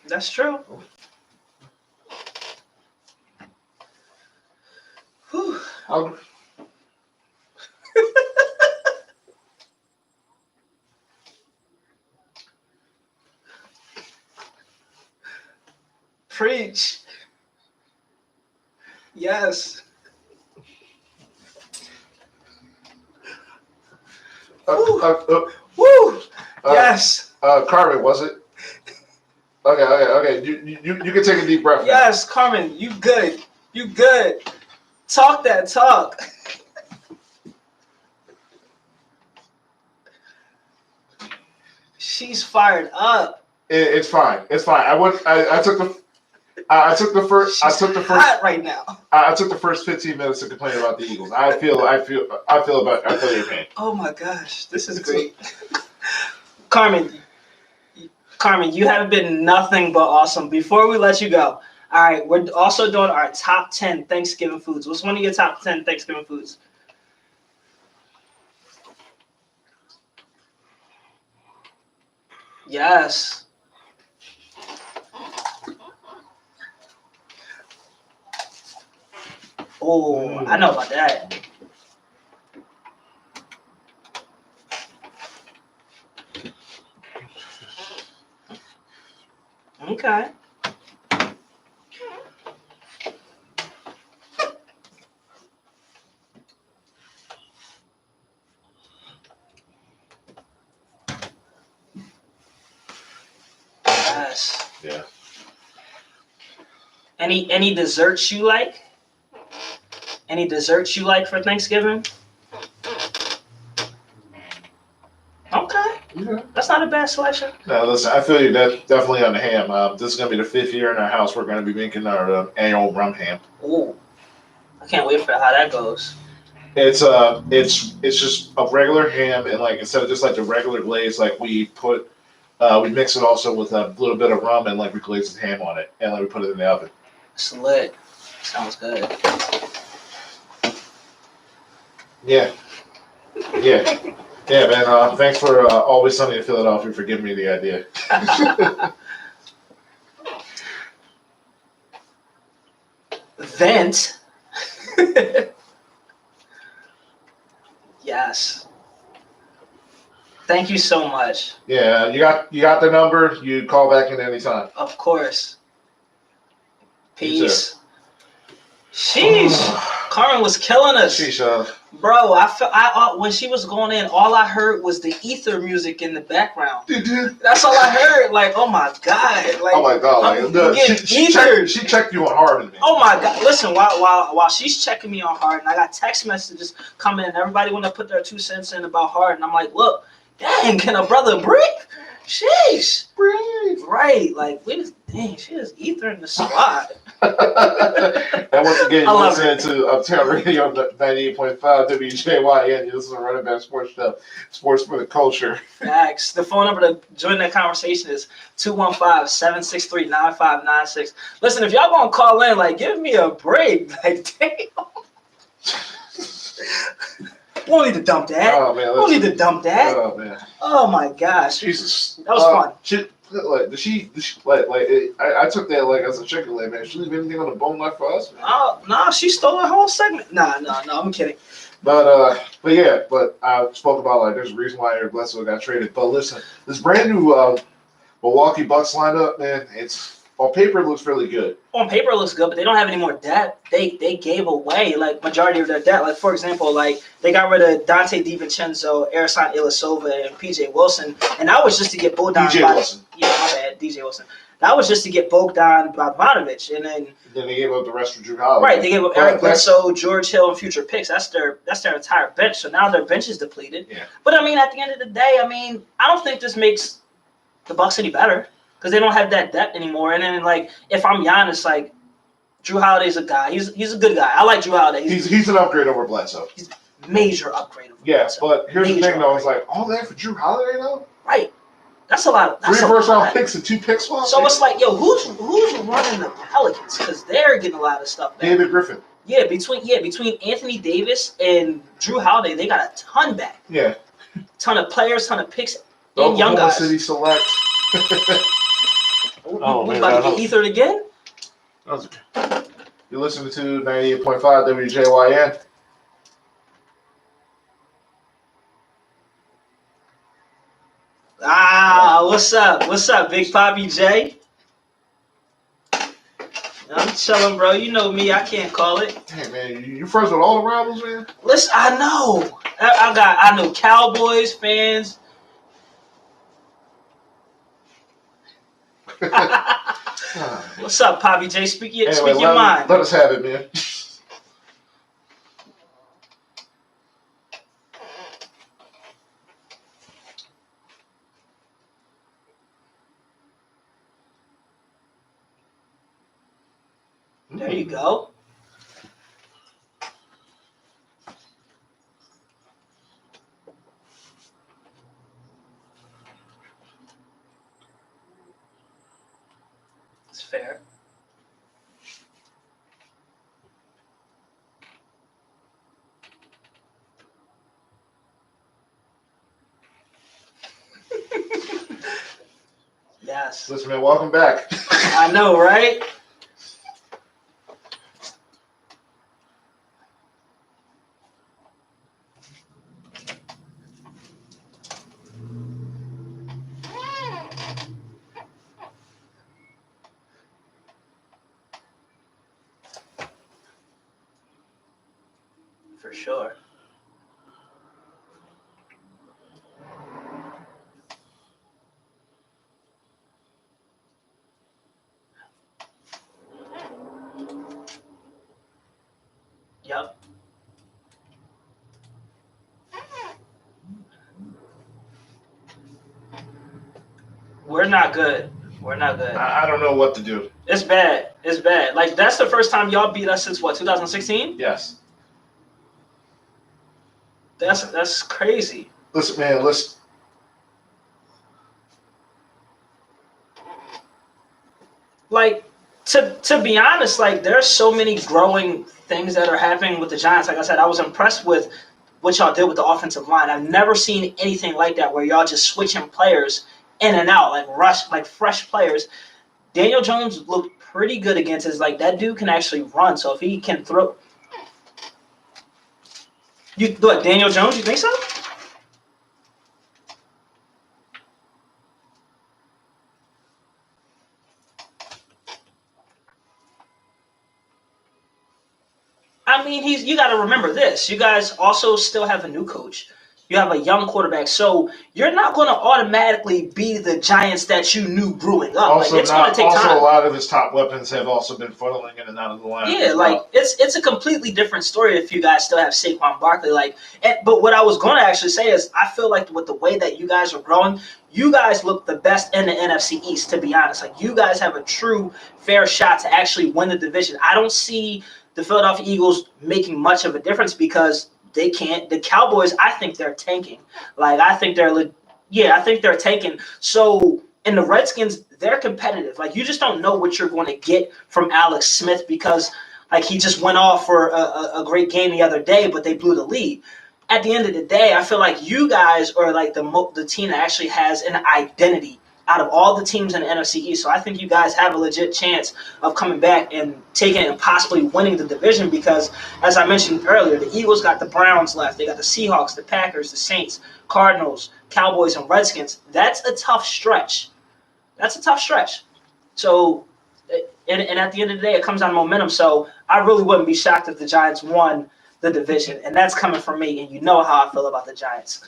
That's true. Whew. Preach. Yes. Woo. Yes.
Carmen, was it? Okay. You can take a deep breath.
Yes, Carmen, you good. You good. Talk that talk. She's fired up.
It's fine. I took the first.
Hot right now.
I took the first 15 minutes to complain about the Eagles. I feel your pain.
Oh my gosh, this is great. Carmen, you have been nothing but awesome. Before we let you go, all right, we're also doing our top 10 Thanksgiving foods. What's one of your top 10 Thanksgiving foods? Yes. Oh, I know about that. Okay. Yes.
Yeah.
Any desserts you like? Any desserts you like for Thanksgiving? Okay.
Yeah.
That's not a bad selection.
No, listen, I feel you. That's definitely on the ham. This is going to be the 5th year in our house. We're going to be making our annual rum ham.
Ooh. I can't wait for how that goes.
It's just a regular ham, and like instead of just like the regular glaze, like we mix it also with a little bit of rum and like we glaze the ham on it, and like we put it in the oven.
It's lit. Sounds good.
Yeah, man. Thanks for Always Sunny in Philadelphia for giving me the idea.
Vent. Yes. Thank you so much.
Yeah, you got the number. You call back in any time.
Of course. Peace. Sheesh. Carmen was killing us.
Sheesh.
Bro, I when she was going in, all I heard was the ether music in the background. That's all I heard. Like, oh my god. Like,
oh my god. Like, she checked you on Harden. Man.
Oh my god. Listen, while she's checking me on Harden, I got text messages coming in. Everybody want to put their 2 cents in about Harden. I'm like, look, dang, can a brother breathe? Sheesh.
Breathe.
Right. Like, dang, she is ether in the squad.
And once again, you listen to Uptown Radio 98.5 WJYN. This is a Running Back Sports Show. Sports for the culture.
Facts. The phone number to join that conversation is 215-763-9596. Listen, if y'all gonna call in, like, give me a break. Like, damn. We don't need to dump that.
Oh man.
We don't need to dump that.
Oh man.
Oh my gosh.
Jesus.
That was fun.
Like, does she I took that like as a chicken leg, man. She leave anything on the bone left for us? Man?
Oh no, she stole a whole segment. Nah, I'm kidding.
But I spoke about like there's a reason why Eric Bledsoe got traded. But listen, this brand new Milwaukee Bucks lineup, man, it's on paper it looks really good.
On paper it looks good, but they don't have any more depth. They gave away like majority of their depth. Like for example, like they got rid of Dante DiVincenzo, Ersan Ilyasova, and PJ Wilson, and that was just to get Bogdan.
Wilson.
Yeah, my bad, DJ Wilson. That was just to get Bogdan Bogdanovic, and then
they gave up the rest for Drew Holiday.
Right, they gave up Eric Bledsoe, George Hill, and future picks. That's their entire bench. So now their bench is depleted.
Yeah.
But I mean, at the end of the day, I don't think this makes the Bucks any better because they don't have that depth anymore. And then like, if I'm Giannis, like Drew Holiday's a guy. He's a good guy. I like Drew Holiday.
He's an upgrade over Bledsoe.
He's a major upgrade over
Yes,
Bledsoe.
but here's the thing though. It's like all that for Drew Holiday though.
Right. That's a lot. That's
3 first-round picks and 2 pick swaps.
So it's like, yo, who's running the Pelicans? Because they're getting a lot of stuff back.
David Griffin.
Yeah, between Anthony Davis and Drew Holiday, they got a ton back.
Yeah.
Ton of players, ton of picks, and young
Oklahoma
guys.
City Select.
We about to get ethered again?
You're listening to 98.5 WJYN.
What's up? What's up, Big Poppy J? I'm chilling, bro. You know me. I can't call it.
Hey, man, you friends with all the rivals, man?
Listen, I know. I know Cowboys fans. What's up, Poppy J? Speak your mind.
Let us have it, man.
There you go. It's fair. Yes.
Listen, man, welcome back.
I know, right? For sure. Yep. We're not good. We're not good.
I don't know what to do.
It's bad. It's bad. Like, that's the first time y'all beat us since, what, 2016?
Yes.
That's crazy.
Listen, man, listen.
Like, to be honest, like, there's so many growing things that are happening with the Giants. Like I said, I was impressed with what y'all did with the offensive line. I've never seen anything like that where y'all just switching players in and out, like fresh players. Daniel Jones looked pretty good against us. Like, that dude can actually run. So if he can throw, Daniel Jones? You think so? I mean, you got to remember this. You guys also still have a new coach. You have a young quarterback, so you're not going to automatically be the Giants that you knew brewing up.
Also,
like, it's going to take time.
A lot of his top weapons have also been funneling in and out of the line.
Yeah, like it's a completely different story if you guys still have Saquon Barkley. But what I was going to actually say is, I feel like with the way that you guys are growing, you guys look the best in the NFC East. To be honest, like, you guys have a true fair shot to actually win the division. I don't see the Philadelphia Eagles making much of a difference because they can't. The Cowboys, I think they're tanking. Like, I think they're tanking. So, and the Redskins, they're competitive. Like, you just don't know what you're going to get from Alex Smith because, like, he just went off for a great game the other day, but they blew the lead. At the end of the day, I feel like you guys are like the team that actually has an identity out of all the teams in the NFC East. So I think you guys have a legit chance of coming back and taking and possibly winning the division because, as I mentioned earlier, the Eagles got the Browns left. They got the Seahawks, the Packers, the Saints, Cardinals, Cowboys, and Redskins. That's a tough stretch. So, and at the end of the day, it comes down to momentum. So I really wouldn't be shocked if the Giants won the division. And that's coming from me. And you know how I feel about the Giants.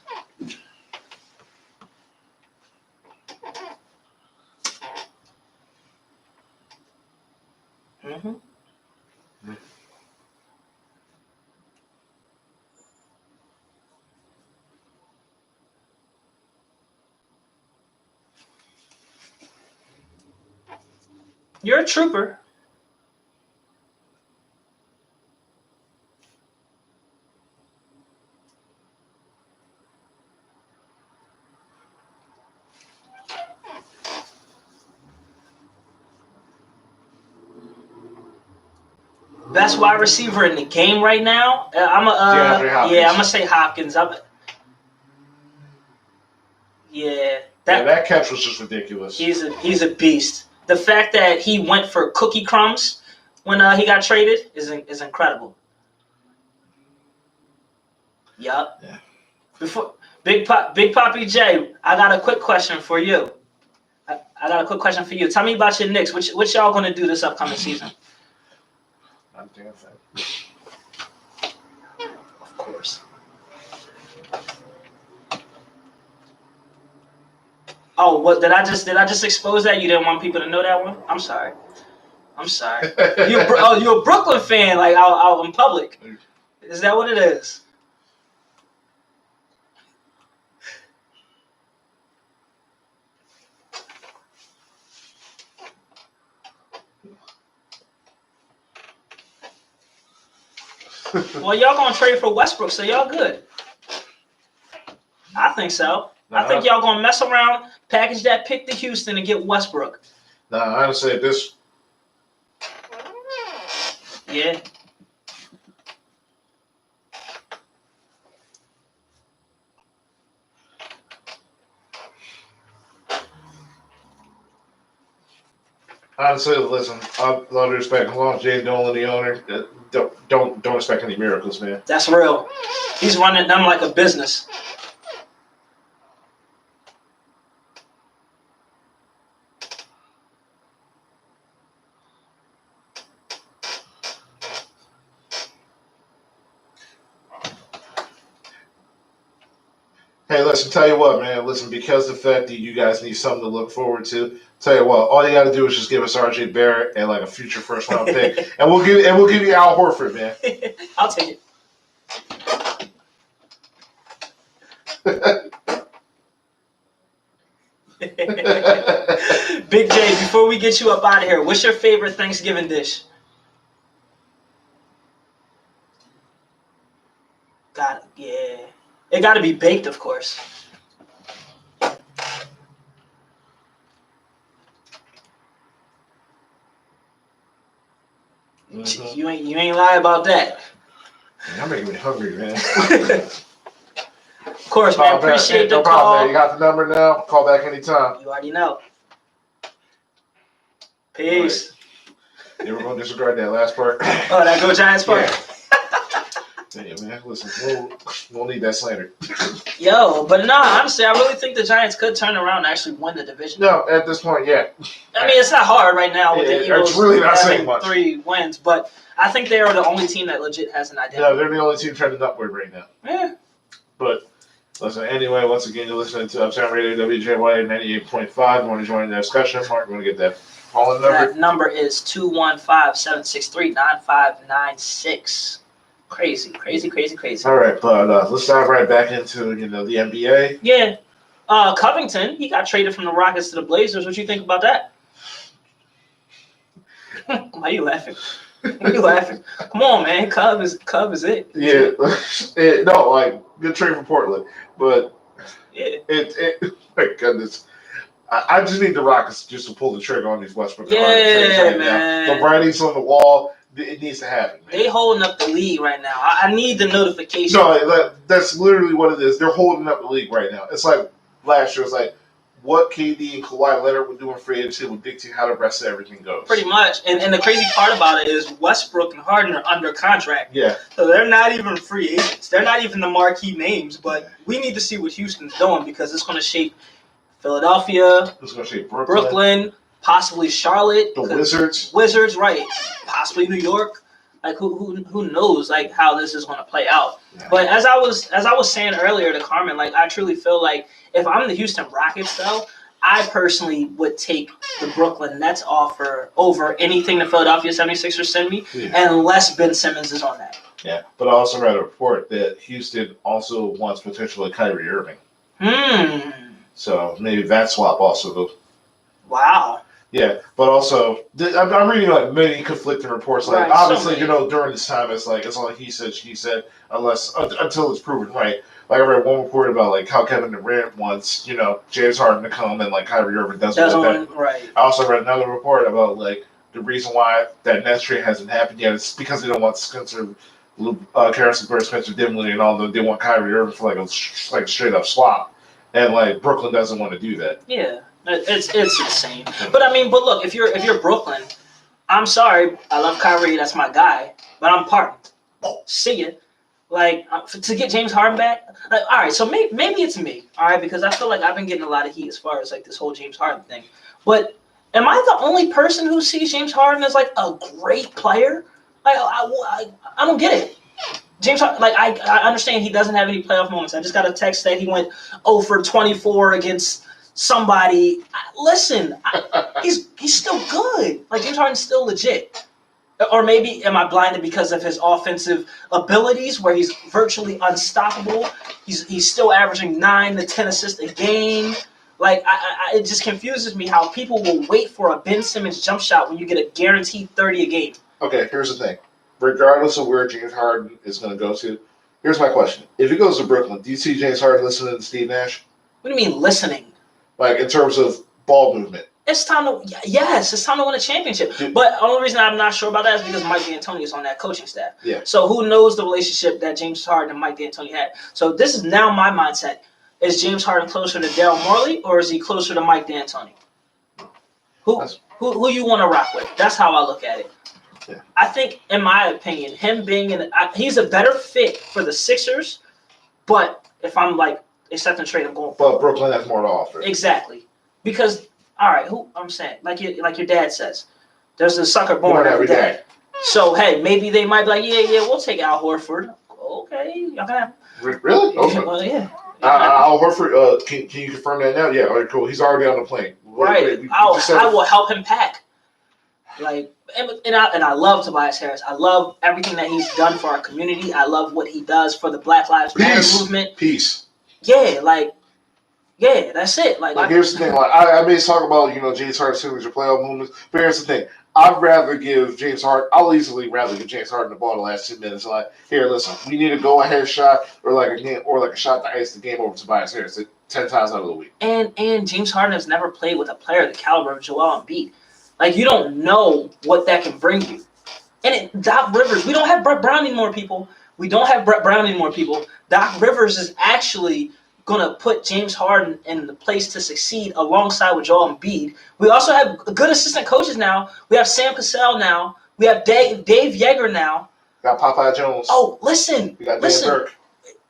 Mm-hmm. You're a trooper. Best wide receiver in the game right now.
DeAndre Hopkins.
I'm gonna say Hopkins.
That catch was just ridiculous.
He's a beast. The fact that he went for cookie crumbs when he got traded is incredible. Yup.
Yeah.
Before Big Papi J, I got a quick question for you. Tell me about your Knicks. What y'all gonna do this upcoming season?
Not a damn thing.
Of course. Oh, what did I just expose that? You didn't want people to know that one? I'm sorry. You're a Brooklyn fan, like out in public. Is that what it is? Well, y'all gonna trade for Westbrook, so y'all good. I think so. I think y'all gonna mess around, package that pick to Houston, and get Westbrook.
Honestly, this.
Yeah.
Honestly, listen. All due respect, as long as Jay Dolan, the owner, don't expect any miracles, man.
That's real. He's running them like a business.
Hey, listen, tell you what, man. Listen, because the fact that you guys need something to look forward to, tell you what, all you got to do is just give us R.J. Barrett and like a future first round pick, and we'll give you Al Horford, man.
I'll take it. Big J, before we get you up out of here, what's your favorite Thanksgiving dish? Yeah. It got to be baked, of course. Mm-hmm. You ain't lie about that.
You're making me hungry, man.
Of course, man. Appreciate the call. Man.
You got the number now. Call back anytime.
You already know. Peace.
Right. You were going to disregard that last part.
Oh, that Go Giants part?
Yeah. Damn, man. Listen, we'll need that slander.
Yo, but no, honestly, I really think the Giants could turn around and actually win the division.
No, at this point, yeah.
I mean, it's not hard right now with the Eagles
it's really not saying much.
3 wins, but I think they are the only team that legit has an identity.
No, they're the only team trending upward right now.
Yeah.
But listen, anyway, once again, you're listening to Uptown Radio WJY 98.5. You want to join the discussion? Mark, you want to get that calling number?
That number is 215-763-9596. Crazy.
All right, but let's dive right back into the NBA.
Yeah, Covington, he got traded from the Rockets to the Blazers. What you think about that? Why are you laughing? Come on, man. Cub is it.
Yeah, good trade for Portland, but
yeah,
my goodness. I just need the Rockets just to pull the trigger on these Westbrook.
Yeah, man.
The writing's on the wall. It needs to happen, man.
They holding up the league right now. I need the notification.
No, that's literally what it is. They're holding up the league right now. It's like last year. It's like what KD and Kawhi Leonard would do in free agency will dictate how the rest of everything goes.
Pretty much. And the crazy part about it is Westbrook and Harden are under contract.
Yeah.
So they're not even free agents. They're not even the marquee names. But we need to see what Houston's doing because it's going to shape Philadelphia,
It's going to shape
Brooklyn, possibly Charlotte.
the Wizards.
Wizards, right. Possibly New York. Like, who knows, like, how this is going to play out.
Yeah.
But as I was saying earlier to Carmen, like, I truly feel like if I'm the Houston Rockets, though, I personally would take the Brooklyn Nets offer over anything the Philadelphia 76ers send me, unless Ben Simmons is on that.
Yeah, but I also read a report that Houston also wants potentially Kyrie Irving. So maybe that swap also goes.
Wow.
Yeah, but also I'm reading like many conflicting reports. Like
Right,
obviously,
so
during this time, it's like it's all he said, she said, unless until it's proven right. Like I read one report about like how Kevin Durant wants James Harden to come and like Kyrie Irving doesn't want that.
Right.
I also read another report about like the reason why that Nets trade hasn't happened yet is because they don't want Spencer, Harrison Barrett, Spencer Dinwiddie, and all them. They want Kyrie Irving for like a straight up swap, and like Brooklyn doesn't want to do that.
Yeah. It's insane. But look, if you're Brooklyn, I'm sorry, I love Kyrie, that's my guy, but I'm parting. See ya. Like, to get James Harden back, like, all right, so maybe it's me, all right, because I feel like I've been getting a lot of heat as far as like this whole James Harden thing. But am I the only person who sees James Harden as like a great player? Like, I don't get it. James Harden, like, I understand he doesn't have any playoff moments. I just got a text that he went 0 for 24 against somebody. Listen, he's still good. Like, James Harden's still legit. Or maybe am I blinded because of his offensive abilities, where he's virtually unstoppable? He's still averaging 9 to 10 assists a game. Like, it just confuses me how people will wait for a Ben Simmons jump shot when you get a guaranteed 30 a game.
Okay, here's the thing. Regardless of where James Harden is going to go to, here's my question: if he goes to Brooklyn, do you see James Harden listening to Steve Nash?
What do you mean listening?
Like in terms of ball movement.
It's time to it's time to win a championship. But the only reason I'm not sure about that is because Mike D'Antoni is on that coaching staff.
Yeah.
So who knows the relationship that James Harden and Mike D'Antoni had? So this is now my mindset: is James Harden closer to Daryl Morey or is he closer to Mike D'Antoni? Who you want to rock with? That's how I look at it.
Yeah.
I think, in my opinion, him being he's a better fit for the Sixers. But if I'm like accepting trade, I'm going.
But Brooklyn has more to offer.
Exactly, because. All right, who I'm saying, like your dad says, there's a sucker born every day. So hey, maybe they might be like, yeah, we'll take Al Horford. Okay, y'all can have.
Really? Okay.
Well, yeah.
Al Horford, can you confirm that now? Yeah. All right, cool. He's already on the plane.
Right. I will help him pack. Like, and I love Tobias Harris. I love everything that he's done for our community. I love what he does for the Black Lives Matter movement.
Peace.
Yeah, yeah, that's it. Like
here's the thing. Like I may talk about James Harden's signature playoff movements, but here's the thing. I'll easily rather give James Harden the ball the last 2 minutes. Like, here, listen, we need a go-ahead shot or like a shot to ice the game over Tobias Harris 10 times out of the week.
And James Harden has never played with a player the caliber of Joel Embiid. Like, you don't know what that can bring you. And Doc Rivers, we don't have Brett Brown anymore, people. Doc Rivers is actually going to put James Harden in the place to succeed alongside with Joel Embiid. We also have good assistant coaches now. We have Sam Cassell now. We have Dave Yeager now.
Got Popeye Jones.
Oh, listen.
We got Dan Burke.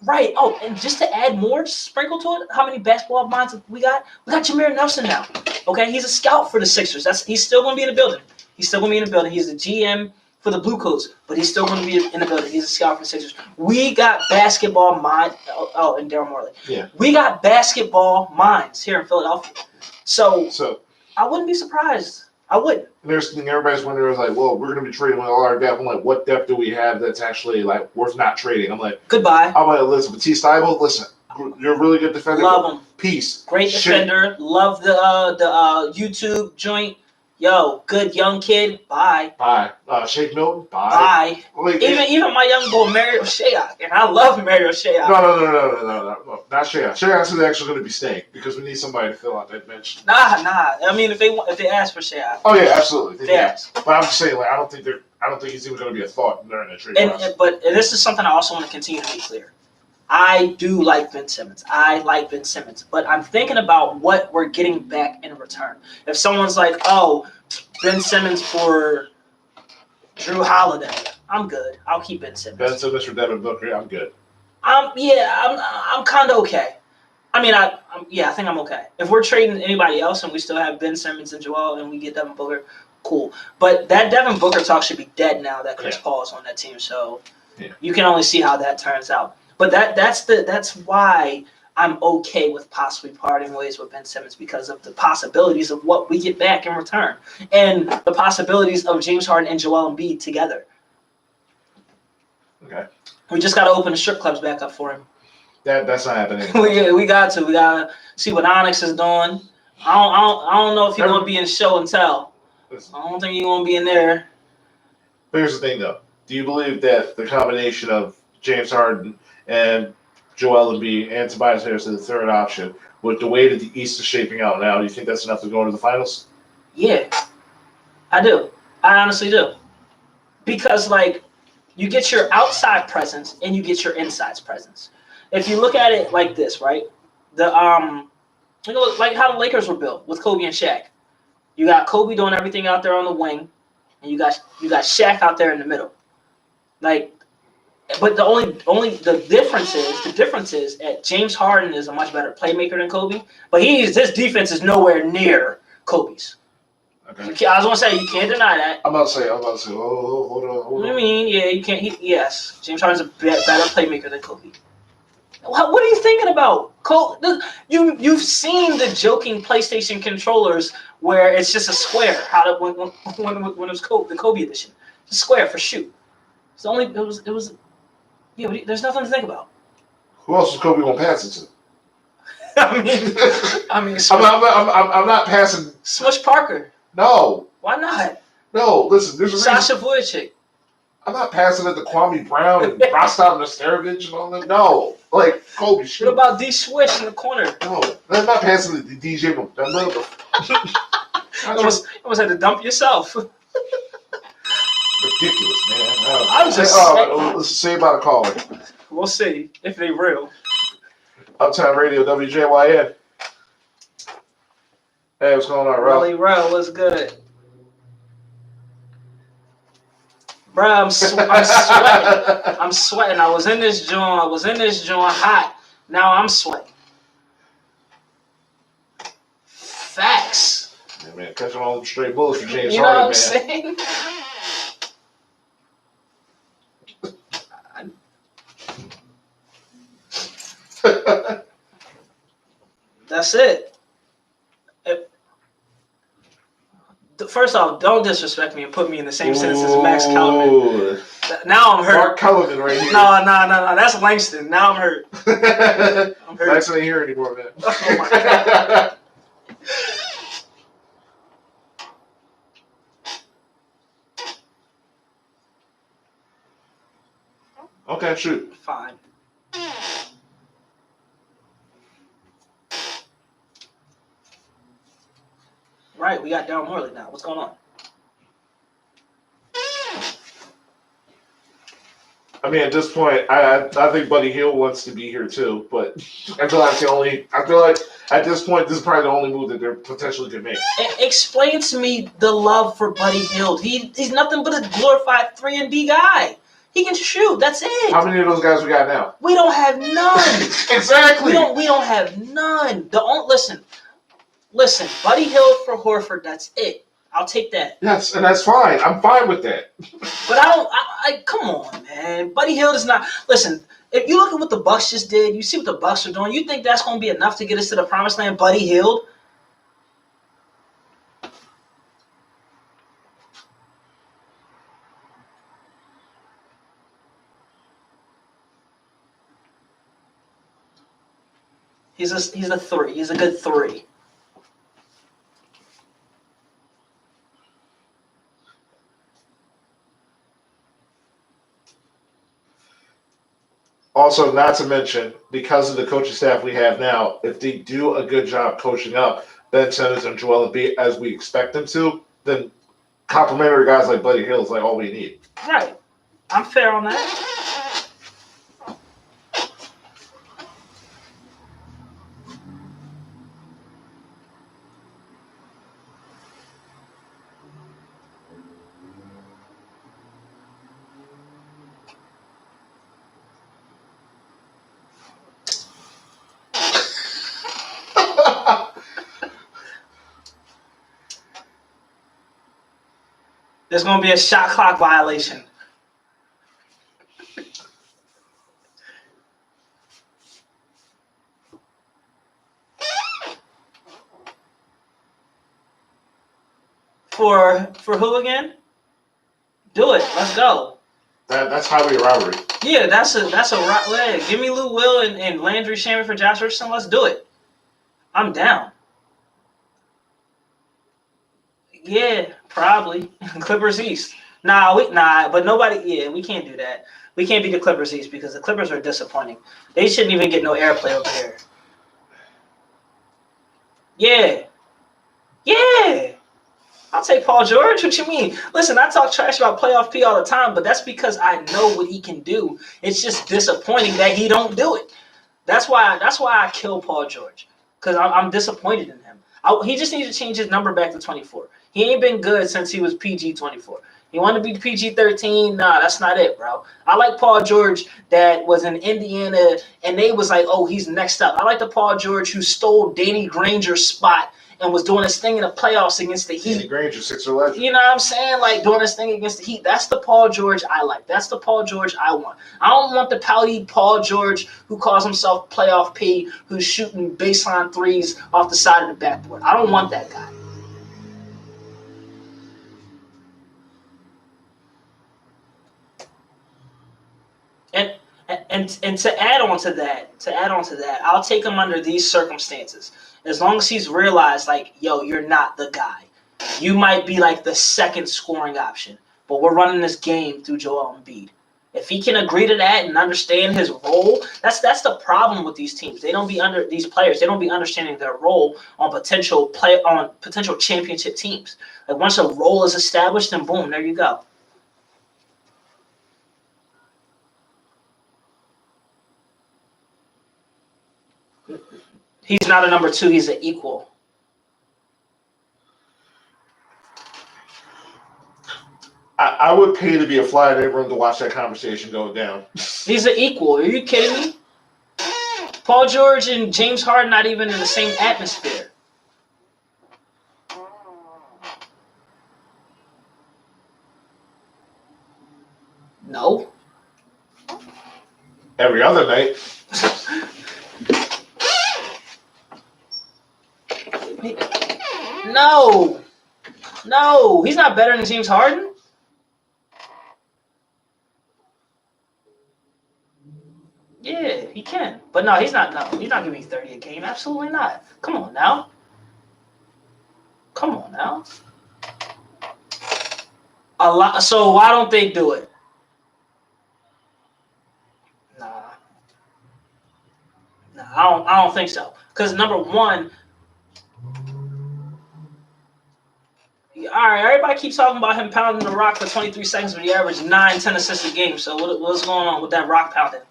Right. Oh, and just to add more sprinkle to it, how many basketball minds we got? We got Jameer Nelson now. Okay, he's a scout for the Sixers. He's still going to be in the building. He's the GM for the Blue Coats, but he's still going to be in the building. He's a scout for the Sixers. We got basketball minds. Oh, and Daryl Morey.
Yeah.
We got basketball minds here in Philadelphia. So I wouldn't be surprised. I wouldn't.
There's the thing everybody's wondering, like, well, we're going to be trading with all our depth. I'm like, what depth do we have that's actually like worth not trading? I'm like,
goodbye.
I'm like, listen, Matisse Thybulle, listen, you're a really good defender.
Love him.
Peace.
Great defender. Love the YouTube joint. Yo, good young kid. Bye.
Shake Milton. Bye.
Like, even my young boy Mario Shayok, and I love Mario Shayok.
No, not Shayok. Shayok is actually going to be staying because we need somebody to fill out that bench.
Nah. I mean, if they ask for Shayok.
Oh yeah, absolutely.
They ask.
But I'm just saying, like, I don't think he's even going to be a thought during the trade process.
But this is something I also want to continue to be clear. I do like Ben Simmons. But I'm thinking about what we're getting back in return. If someone's like, oh, Ben Simmons for Drew Holiday, I'm good. I'll keep Ben Simmons.
Ben Simmons for Devin Booker, I'm good.
I'm kind of okay. I mean, I think I'm okay. If we're trading anybody else and we still have Ben Simmons and Joel and we get Devin Booker, cool. But that Devin Booker talk should be dead now that Chris Paul is on that team. So you can only see how that turns out. But that's why I'm okay with possibly parting ways with Ben Simmons, because of the possibilities of what we get back in return and the possibilities of James Harden and Joel Embiid together.
Okay.
We just got to open the strip clubs back up for him.
That's not happening.
we got to see what Onyx is doing. I don't know if he's gonna be in show and tell. I don't think he's gonna be in there.
But here's the thing, though. Do you believe that the combination of James Harden and Joel Embiid and Tobias Harris as the third option, with the way that the East is shaping out now, do you think that's enough to go into the finals?
Yeah, I do. I honestly do. Because you get your outside presence and you get your inside presence. If you look at it like this, right? Like how the Lakers were built with Kobe and Shaq. You got Kobe doing everything out there on the wing, and you got Shaq out there in the middle. But the difference is that James Harden is a much better playmaker than Kobe, but his defense is nowhere near Kobe's. Okay. I was gonna say you can't deny that.
I'm about to say. Hold on.
I mean, yeah, you can't. Yes, James Harden's a better playmaker than Kobe. What are you thinking about? You've seen the joking PlayStation controllers where it's just a square. When it was the Kobe edition, it's a square for shoot. It's only it was. Yeah, but there's nothing to think about.
Who else is Kobe gonna pass it to?
I mean,
I'm not passing.
Smush Parker.
No.
Why not?
No, listen. There's a
Sasha Vujicic.
I'm not passing it to Kwame Brown and Rostov Nesterovic and all them. No, Kobe. Shoot.
What about D Swish in the corner?
No, I'm not passing it to DJ Moore.
Almost had to dump yourself.
Ridiculous, man.
I was just
let's say about a caller.
We'll see if they real.
Uptown Radio, WJYN. Hey, what's going on, Ro?
Rolly Row, what's good? Bro, I'm sweating. I'm sweating. I was in this joint hot. Now I'm sweating. Facts.
Yeah, man, catching all them straight bullets from James
You know
Harden,
what I'm saying? That's it. First off, don't disrespect me and put me in the same sentence as Max Kellerman. Now I'm hurt.
Mark Kellerman right here.
No. That's Langston. Now I'm hurt. I'm hurt.
Langston ain't here anymore, man.
Oh my God.
Okay, shoot.
Fine. Right, we got Daryl Morley now. What's going on?
I mean, at this point, I think Buddy Hield wants to be here too, but I feel like at this point, this is probably the only move that they're potentially could make.
Explain to me the love for Buddy Hield. He's nothing but a glorified 3-and-D guy. He can shoot. That's it.
How many of those guys we got now?
We don't have none.
Exactly.
We don't have none. Listen. Buddy Hield for Horford. That's it. I'll take that.
Yes, and that's fine. I'm fine with that.
But I come on, man. Buddy Hield is not. Listen, if you look at what the Bucks just did, you see what the Bucks are doing. You think that's going to be enough to get us to the promised land, Buddy Hield? He's a 3. He's a good 3.
Also, not to mention, because of the coaching staff we have now, if they do a good job coaching up Ben Simmons and Joel Embiid as we expect them to, then complimentary guys like Buddy Hield is like all we need.
Right. I'm fair on that. There's going to be a shot clock violation. For who again? Do it. Let's go.
That's highway robbery.
Yeah, that's a right leg. Give me Lou Will and Landry Shaman for Josh Richardson. Let's do it. I'm down. Yeah, probably. Clippers East. But nobody. Yeah, we can't do that. We can't be the Clippers East because the Clippers are disappointing. They shouldn't even get no airplay over here. Yeah. Yeah. I'll take Paul George. What you mean? Listen, I talk trash about playoff P all the time, but that's because I know what he can do. It's just disappointing that he don't do it. That's why I kill Paul George because I'm disappointed in him. He just needs to change his number back to 24. He ain't been good since he was PG 24. He wanted to be PG 13. Nah, that's not it, bro. I like Paul George that was in Indiana, and they was like, oh, he's next up. I like the Paul George who stole Danny Granger's spot and was doing his thing in the playoffs against the Heat.
Danny Granger, Sixer legend.
You know what I'm saying? Like doing his thing against the Heat. That's the Paul George I like. That's the Paul George I want. I don't want the pouty Paul George who calls himself playoff P, who's shooting baseline threes off the side of the backboard. I don't want that guy. And to add on to that, I'll take him under these circumstances. As long as he's realized, like, yo, you're not the guy. You might be like the second scoring option, but we're running this game through Joel Embiid. If he can agree to that and understand his role, that's the problem with these teams. They don't be understanding their role on potential championship teams. Like once a role is established, then boom, there you go. He's not a number two. He's an equal.
I would pay to be a fly in that room to watch that conversation go down.
He's an equal. Are you kidding me? Paul George and James Harden not even in the same atmosphere. No.
Every other night. No, he's not better than James Harden. Yeah, he can. But no, he's not. No, he's not giving me 30 a game. Absolutely not. Come on now. A lot. So why don't they do it? Nah, I don't think so. Because number one. All right, everybody keeps talking about him pounding the rock for 23 seconds, but he averaged 9-10 assists a game. So what's going on with that rock pounding?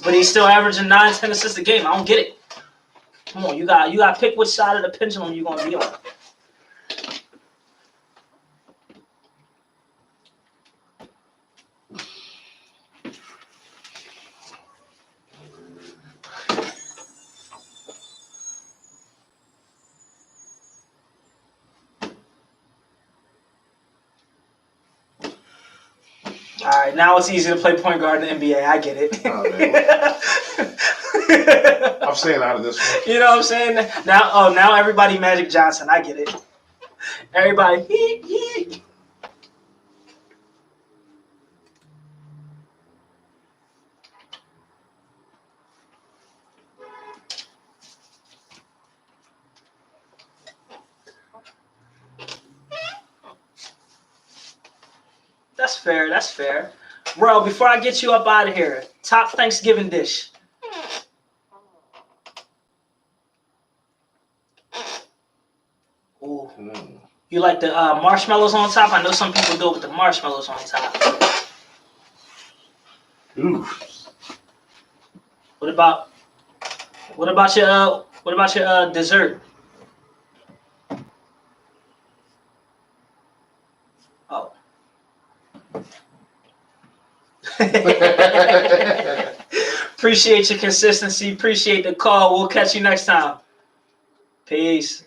But he's still averaging 9-10 assists a game. I don't get it. Come on, you got to pick which side of the pendulum you're going to be on. All right, now it's easy to play point guard in the NBA. I get it. Oh, I'm staying out of this one.
You know what I'm saying? Now everybody Magic Johnson. I get it. Everybody. That's fair. Bro, before I get you up out of here, top Thanksgiving dish. Ooh. You like the marshmallows on top? I know some people do it with the marshmallows on top.
Ooh.
What about your dessert? Oh. Appreciate your consistency. Appreciate the call. We'll catch you next time. Peace.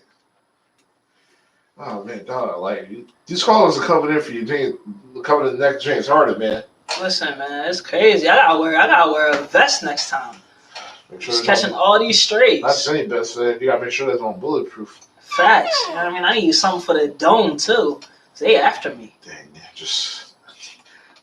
Oh man, dog, like these callers are coming in for you, coming in the next James Harden, man.
Listen, man, it's crazy. I gotta wear a vest next time.
Make sure
Just
there's
catching
no-
all these strays.
Not just any best friend. You gotta make sure there's no bulletproof.
Facts. You know what I mean? I need something for the dome too. They after me.
Dang, man, just.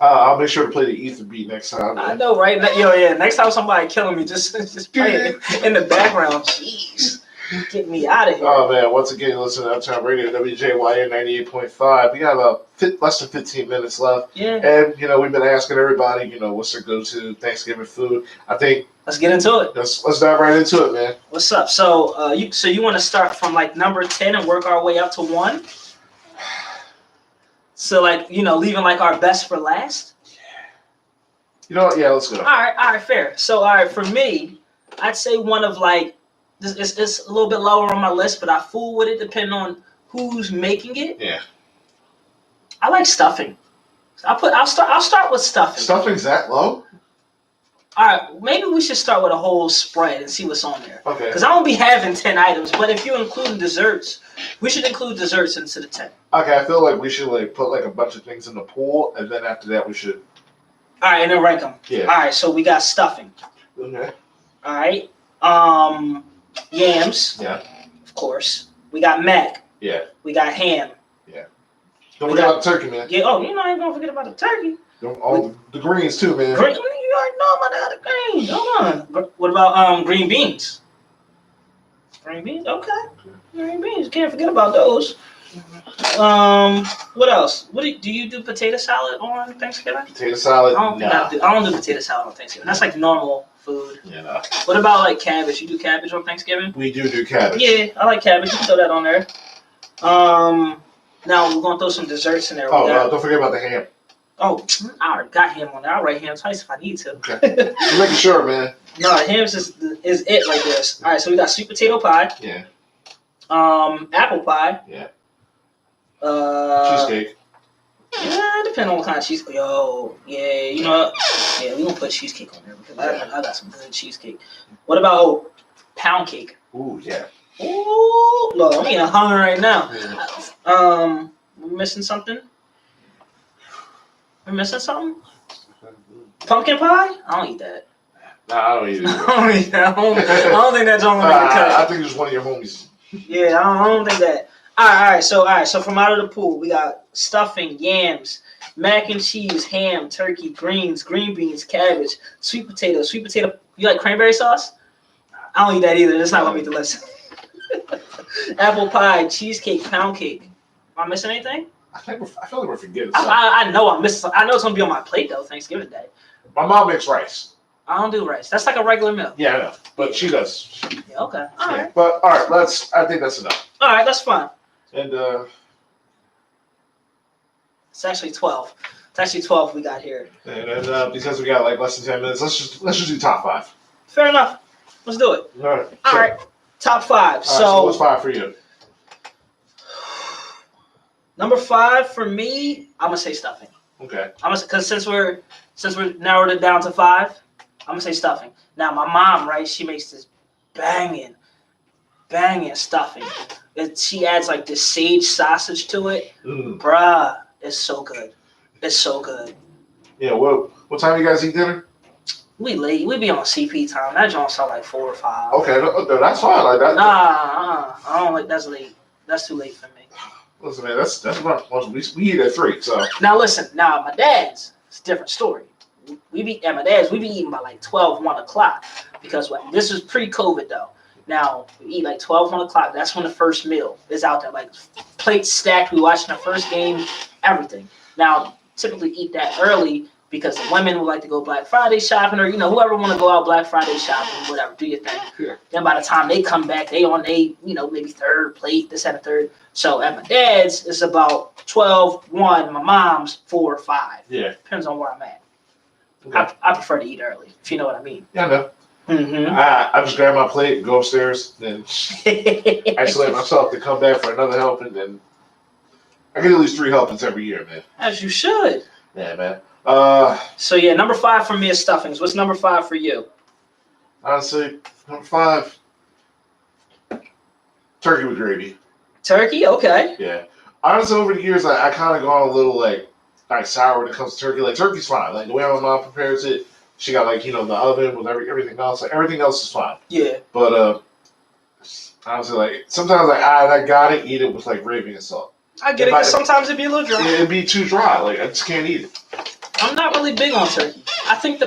I'll make sure to play the Ether beat next time.
I
Man.
know, right? Yo, yeah. Next time somebody killing me, just play it in the background. Jeez, get me out of here.
Oh man, once again, listen to Uptown Radio, WJYN 98.5. We got about less than 15 minutes left.
Yeah.
And, we've been asking everybody, what's their go-to Thanksgiving food. I think
Let's get into it.
let's dive right into it, man.
What's up? So, you want to start from like number 10 and work our way up to 1? So, like, leaving like our best for last?
You know what? Yeah, let's go.
All right, fair. So, all right, for me, I'd say one of like, it's a little bit lower on my list, but I fool with it depending on who's making it.
Yeah.
I like stuffing. I'll start with stuffing.
Stuffing's that low?
All right, maybe we should start with a whole spread and see what's on there.
Okay.
Because I won't be having 10 items, but if you include desserts, we should include desserts into the 10.
Okay, I feel like we should put a bunch of things in the pool, and then after that we should.
All right, and then rank them.
Yeah.
All right, so we got stuffing.
Okay.
All right. Yams.
Yeah.
Of course. We got mac.
Yeah.
We got ham.
Don't forget about the turkey, man.
Yeah. Oh, I ain't gonna forget about the turkey.
All the greens too, man.
Green. You already know about the green. Hold on. What about green beans? Green beans. Okay. Green beans. Can't forget about those. What else? Do you do potato salad on Thanksgiving?
Potato salad.
I don't think
nah.
I don't do potato salad on Thanksgiving. That's like normal food.
Yeah, nah.
What about like cabbage? You do cabbage on Thanksgiving?
We do cabbage.
Yeah, I like cabbage. You can throw that on there. Now we're gonna throw some desserts in there.
Don't forget about the ham.
I already got ham on there. I'll write ham twice if I need to.
Okay. Just making sure, man.
No, ham's is it right there. All right, so we got sweet potato pie.
Yeah.
Apple pie.
Yeah.
Cheesecake. Yeah, depending on what kind of cheesecake. Yo, yeah, you know what? Yeah, we gonna put cheesecake on there because I got some good cheesecake. What about pound cake?
Ooh, yeah.
Ooh, look, I'm getting hungry right now.
Yeah.
We're missing something. We're missing something. Pumpkin pie? I don't eat that.
Nah, I don't either.
I don't eat that. I don't think that's on the cut.
I think it's one of your homies.
Yeah, I don't think that. All right. So from out of the pool, we got stuffing, yams, mac and cheese, ham, turkey, greens, green beans, cabbage, sweet potato. Sweet potato. You like cranberry sauce? I don't eat that either. That's not gonna make the list. Apple pie, cheesecake, pound cake. Am I missing anything?
I feel like we're forgetting something.
I know I'm missing. I know it's gonna be on my plate though. Thanksgiving Day.
My mom makes rice.
I don't do rice. That's like a regular meal.
Yeah, I know. But she does.
Yeah. Okay. All right.
But all right, I think that's enough.
All right. That's fine.
And
It's actually 12. It's actually 12 we got here.
because we got like less than 10 minutes, let's just do top 5.
Fair enough. Let's do it.
All right.
All right. Top 5.
So what's 5 for you?
Number 5 for me, I'm gonna say stuffing.
Okay.
Because since we're narrowed it down to 5, I'm gonna say stuffing. Now my mom, right? She makes this banging stuffing. She adds like this sage sausage to it. Bruh, it's so good. It's so good.
Yeah. What time you guys eat dinner?
We late. We be on CP time. That joint start like 4 or 5.
Okay, no, that's fine. Like that.
Nah, I don't like. That's late. That's too late for me.
Listen, man, that's what we eat at 3. So
Now listen. Now my dad's, it's a different story. We be eating by like 12, 1 o'clock because this was pre-COVID though. Now we eat like 12, 1 o'clock. That's when the first meal is out there. Like plates stacked. We watching the first game. Everything. Now typically eat that early because the women would like to go Black Friday shopping or whoever want to go out Black Friday shopping, whatever. Do your thing.
Yeah.
Then by the time they come back, they on maybe third plate, this and a third. So at my dad's, it's about 12, 1. My mom's 4 or 5.
yeah.
Depends on where I'm at.
Okay.
I prefer to eat early, if you know what I mean.
Yeah, I know.
Mm-hmm.
I just grab my plate, go upstairs, then isolate myself to come back for another helping. Then I get at least 3 helpings every year, man.
As you should.
Yeah, man.
So yeah, number 5 for me is stuffings. What's number 5 for you?
Honestly, number 5, turkey with gravy.
Turkey, okay.
Yeah. Honestly, over the years, I kind of gone a little like sour when it comes to turkey. Like turkey's fine. Like the way my mom prepares it, she got like the oven with everything else. Like everything else is fine.
Yeah.
But honestly, like sometimes like I gotta eat it with like gravy and salt.
I get it, because sometimes it'd be a little dry.
It'd be too dry. Like I just can't eat it.
I'm not really big on turkey. I think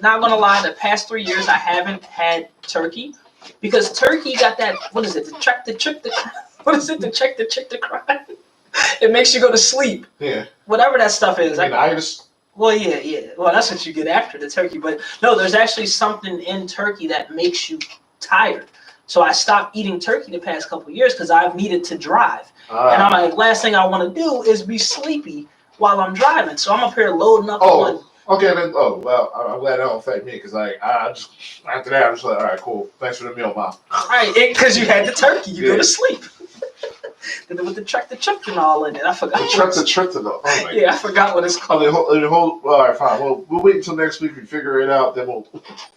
not gonna lie, the past 3 years I haven't had turkey because turkey got that. What is it? What is it? The check the cry. It makes you go to sleep.
Yeah.
Whatever that stuff is.
Well,
yeah. Well, that's what you get after the turkey. But no, there's actually something in turkey that makes you tired. So I stopped eating turkey the past couple of years because I've needed to drive. And I'm like, last thing I want to do is be sleepy while I'm driving. So I'm up here loading up on.
Okay, then. Oh, well, I'm glad that don't affect me because I just after that I'm just like, all right, cool. Thanks for the meal, Mom.
Right, because you had the turkey, you go to sleep. With the truck, the chip and all in it. I forgot.
The truck, though. Oh my.
Yeah, I forgot what it's called.
All right, fine. Well, we'll wait until next week. We figure it out. Then we'll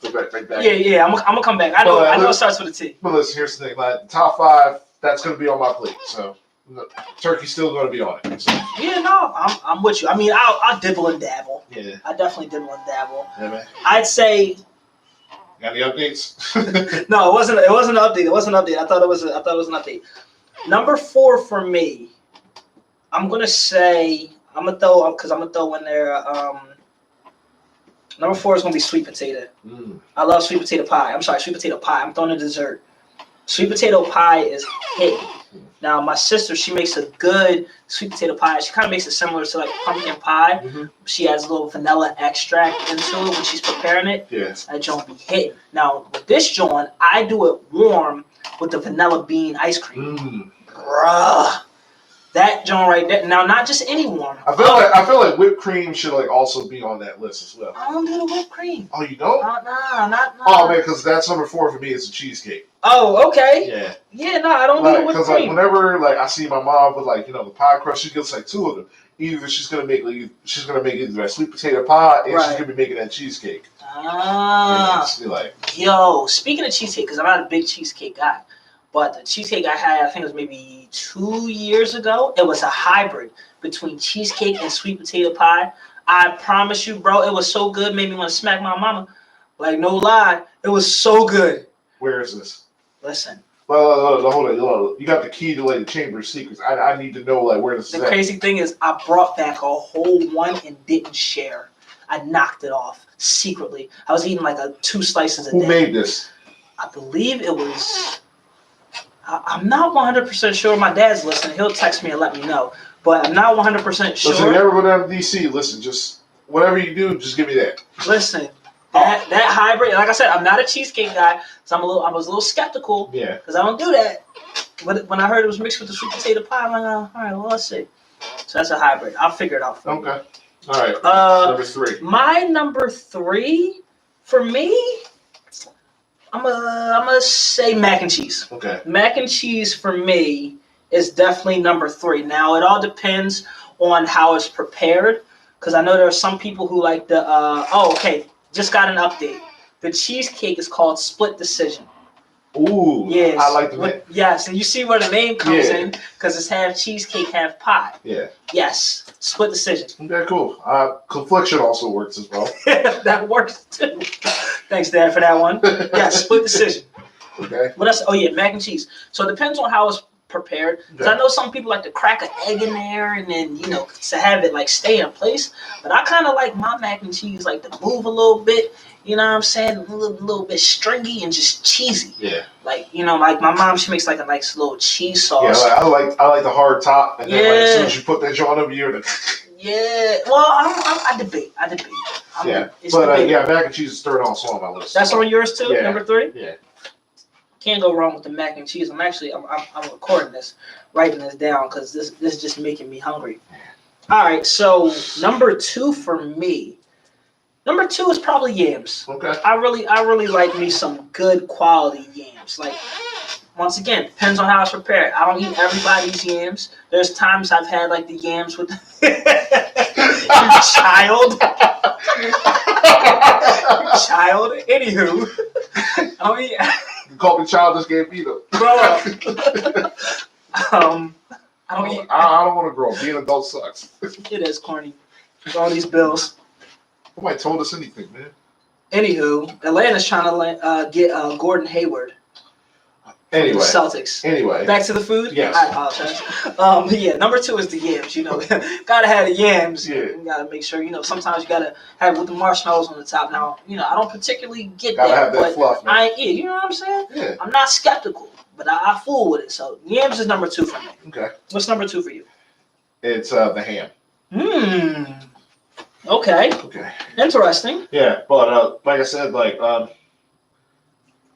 go back.
Yeah. I'm gonna come back. I know it starts with a T.
But listen, here's the thing. Like top 5, that's gonna be on my plate. So turkey's still gonna be on it. So.
Yeah, no, I'm with you. I mean, I'll dibble and dabble.
Yeah.
I definitely dibble and dabble.
Yeah, man.
I'd say.
Got any updates?
No, it wasn't an update. I thought it was an update. Number 4 for me, I'm gonna throw in there. Number 4 is gonna be sweet potato. I love sweet potato pie. I'm sorry, sweet potato pie. I'm throwing a dessert. Sweet potato pie is hit. Now my sister, she makes a good sweet potato pie. She kind of makes it similar to like pumpkin pie. Mm-hmm. She adds a little vanilla extract into it when she's preparing it.
Yes.
That joint be hitting. Now with this joint, I do it warm with the vanilla bean ice cream. Bruh. That joint right there. Now, not just any warm.
I feel like whipped cream should like also be on that list as well.
I don't do the whipped cream.
Oh, you don't?
Nah.
Oh man, because that's number 4 for me. It's a cheesecake.
Oh, okay.
Yeah.
Yeah, no, I don't do the whipped cream.
Like whenever like I see my mom with like the pie crust, she gets like 2 of them. Either she's gonna make either that sweet potato pie, and she's gonna be making that cheesecake.
Yo, speaking of cheesecake, because I'm not a big cheesecake guy. But the cheesecake I had, I think it was maybe 2 years ago. It was a hybrid between cheesecake and sweet potato pie. I promise you, bro, it was so good. Made me want to smack my mama. Like, no lie. It was so good.
Where is this?
Listen.
Well, hold on. You got the key to like the Chamber of Secrets. I need to know like where this is.
The crazy thing is I brought back a whole one and didn't share. I knocked it off secretly. I was eating like 2 slices a day.
Who made this?
I believe it was... I'm not 100% sure. My dad's listening. He'll text me and let me know. But I'm not 100% sure.
Listen, if you ever go down to DC, listen, just whatever you do, just give me that.
Listen, that hybrid, like I said, I'm not a cheesecake guy, so I was a little skeptical.
Yeah.
Because I don't do that. When I heard it was mixed with the sweet potato pie, I'm like, all right, well, let's see. So that's a hybrid. I'll figure it out for you.
Okay. All right. Number 3.
My number 3, for me... I'm gonna say mac and cheese. Okay. Mac and cheese for me is definitely number 3. Now it all depends on how it's prepared, because I know there are some people who like the. Just got an update. The cheesecake is called Split Decision.
Ooh. Yes. I like the name.
Yes, and you see where the name comes in, because it's half cheesecake, half pie.
Yeah.
Yes. Split Decision.
Okay, cool. Confliction also works as well.
That works too. Thanks, Dad, for that one. Yeah, Split Decision. Okay. What else? Oh, yeah, mac and cheese. So it depends on how it's prepared. Because I know some people like to crack an egg in there and then, to have it like stay in place. But I kind of like my mac and cheese like to move a little bit. You know what I'm saying? A little bit stringy and just cheesy. Yeah. Like, like my mom, she makes like a nice little cheese sauce.
Yeah, I like the hard top. And then as soon as you put that joint over here,
yeah. Well, I debate.
Mac and cheese is 3rd also on my list.
That's on yours too? Yeah. Number 3?
Yeah.
Can't go wrong with the mac and cheese. I'm recording this, writing this down because this is just making me hungry. All right, so number 2 for me. Number 2 is probably yams. Okay. I really like me some good quality yams. Like, once again, depends on how it's prepared. I don't eat everybody's yams. There's times I've had like the yams with child. Child. Anywho.
You called me childish Gambino.
Bro. I don't eat.
I don't want to grow. Being an adult sucks.
It is corny. With all these bills.
Nobody told us anything, man.
Anywho, Atlanta's trying to get Gordon Hayward from the
Anyway,
Celtics. Back to the food?
Yes.
I apologize. Yeah, number 2 is the yams. Gotta have the yams.
Yeah.
You gotta make sure, sometimes you gotta have it with the marshmallows on the top. Now, I don't particularly get
gotta
that.
have that
but
fluff, man.
you know what I'm saying?
Yeah.
I'm not skeptical, but I fool with it. So yams is number 2 for me.
Okay.
What's number 2 for you?
It's the ham.
Okay.
Okay.
Interesting.
Yeah, but like I said,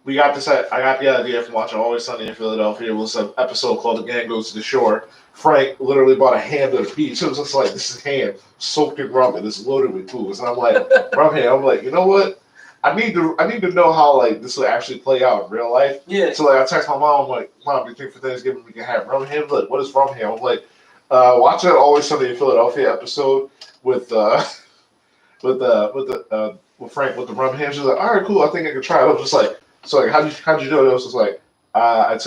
we got this. I got the idea from watching Always Sunny in Philadelphia. It was an episode called "The Gang Goes to the Shore." Frank literally bought a ham to the beach. It was just like, this is ham soaked in rum and it's loaded with booze. And I'm like, rum ham. I'm like, you know what? I need to know how this will actually play out in real life.
Yeah.
So I text my mom. I'm like, Mom, do you think for Thanksgiving we can have rum ham? Like, what is rum ham? I'm like, watch that Always Sunny in Philadelphia episode with Frank with the rum ham. She's like, all right, cool. I think I can try it. I was just like, so how'd you do it? It was just like, I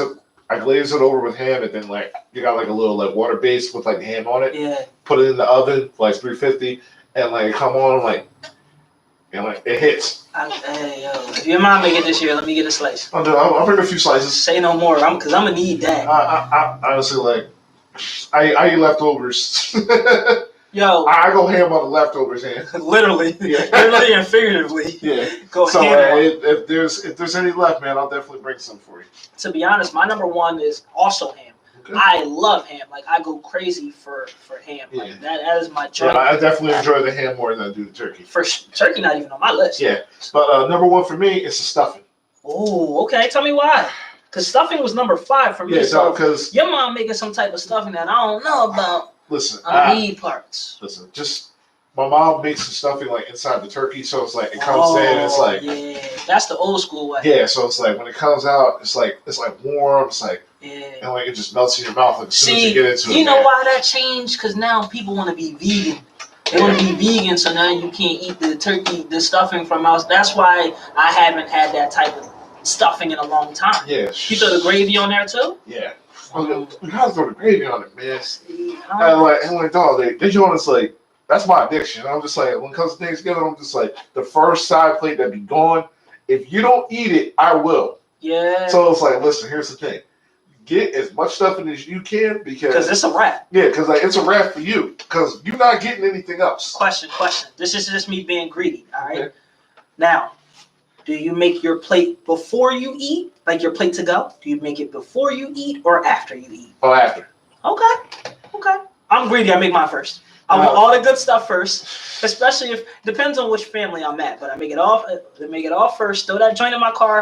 glazed it over with ham, and then you got a little water base with ham on it.
Yeah.
Put it in the oven for 350, and come on, it hits.
Hey, yo, if your mom make it this year, let me get a slice.
I'll bring a few slices.
Say no more, because I'm gonna need that.
I honestly I eat leftovers.
Yo,
I go ham on the leftovers, man.
literally,
Yeah.
literally and figuratively.
Yeah.
Go
So
ham.
if there's any left, man, I'll definitely bring some for you.
To be honest, my number 1 is also ham.
Okay.
I love ham. I go crazy for ham.
Yeah.
That is my
Yeah,
joint.
I definitely enjoy the ham more than I do the turkey.
Turkey not even on my list.
Yeah, but number 1 for me is the stuffing.
Oh, okay. Tell me why. Because stuffing was number 5 for me.
Yeah,
so
because
your mom making some type of stuffing that I don't know about.
listen,
Parts.
listen, just my mom makes the stuffing inside the turkey, so it's it comes in, it's
yeah, that's the old school way.
yeah, so it's when it comes out, it's warm, it's
Yeah.
and it just melts in your mouth as soon as
See,
you get into it.
you know
man.
why that changed? Because now people want to be vegan. They want to be vegan, so now you can't eat the turkey, the stuffing from us. That's why I haven't had that type of stuffing in a long time.
Yeah.
You throw the gravy on there too?
Yeah. We gotta throw the gravy on it, man.
See,
And dog, they doing this that's my addiction. I'm just when it comes to Thanksgiving, I'm just the first side plate that be gone. If you don't eat it, I will.
yeah.
So it's listen, here's the thing. Get as much stuffing as you can
Because it's a wrap.
yeah, because it's a wrap for you. Because you're not getting anything else.
Question. This is just me being greedy, all right?
Okay.
Now, do you make your plate before you eat? Your plate to go? Do you make it before you eat or after you eat?
Oh, after.
Okay. I'm greedy. I make mine first. I want all the good stuff first, especially if depends on which family I'm at. But I make it all first. Throw that joint in my car.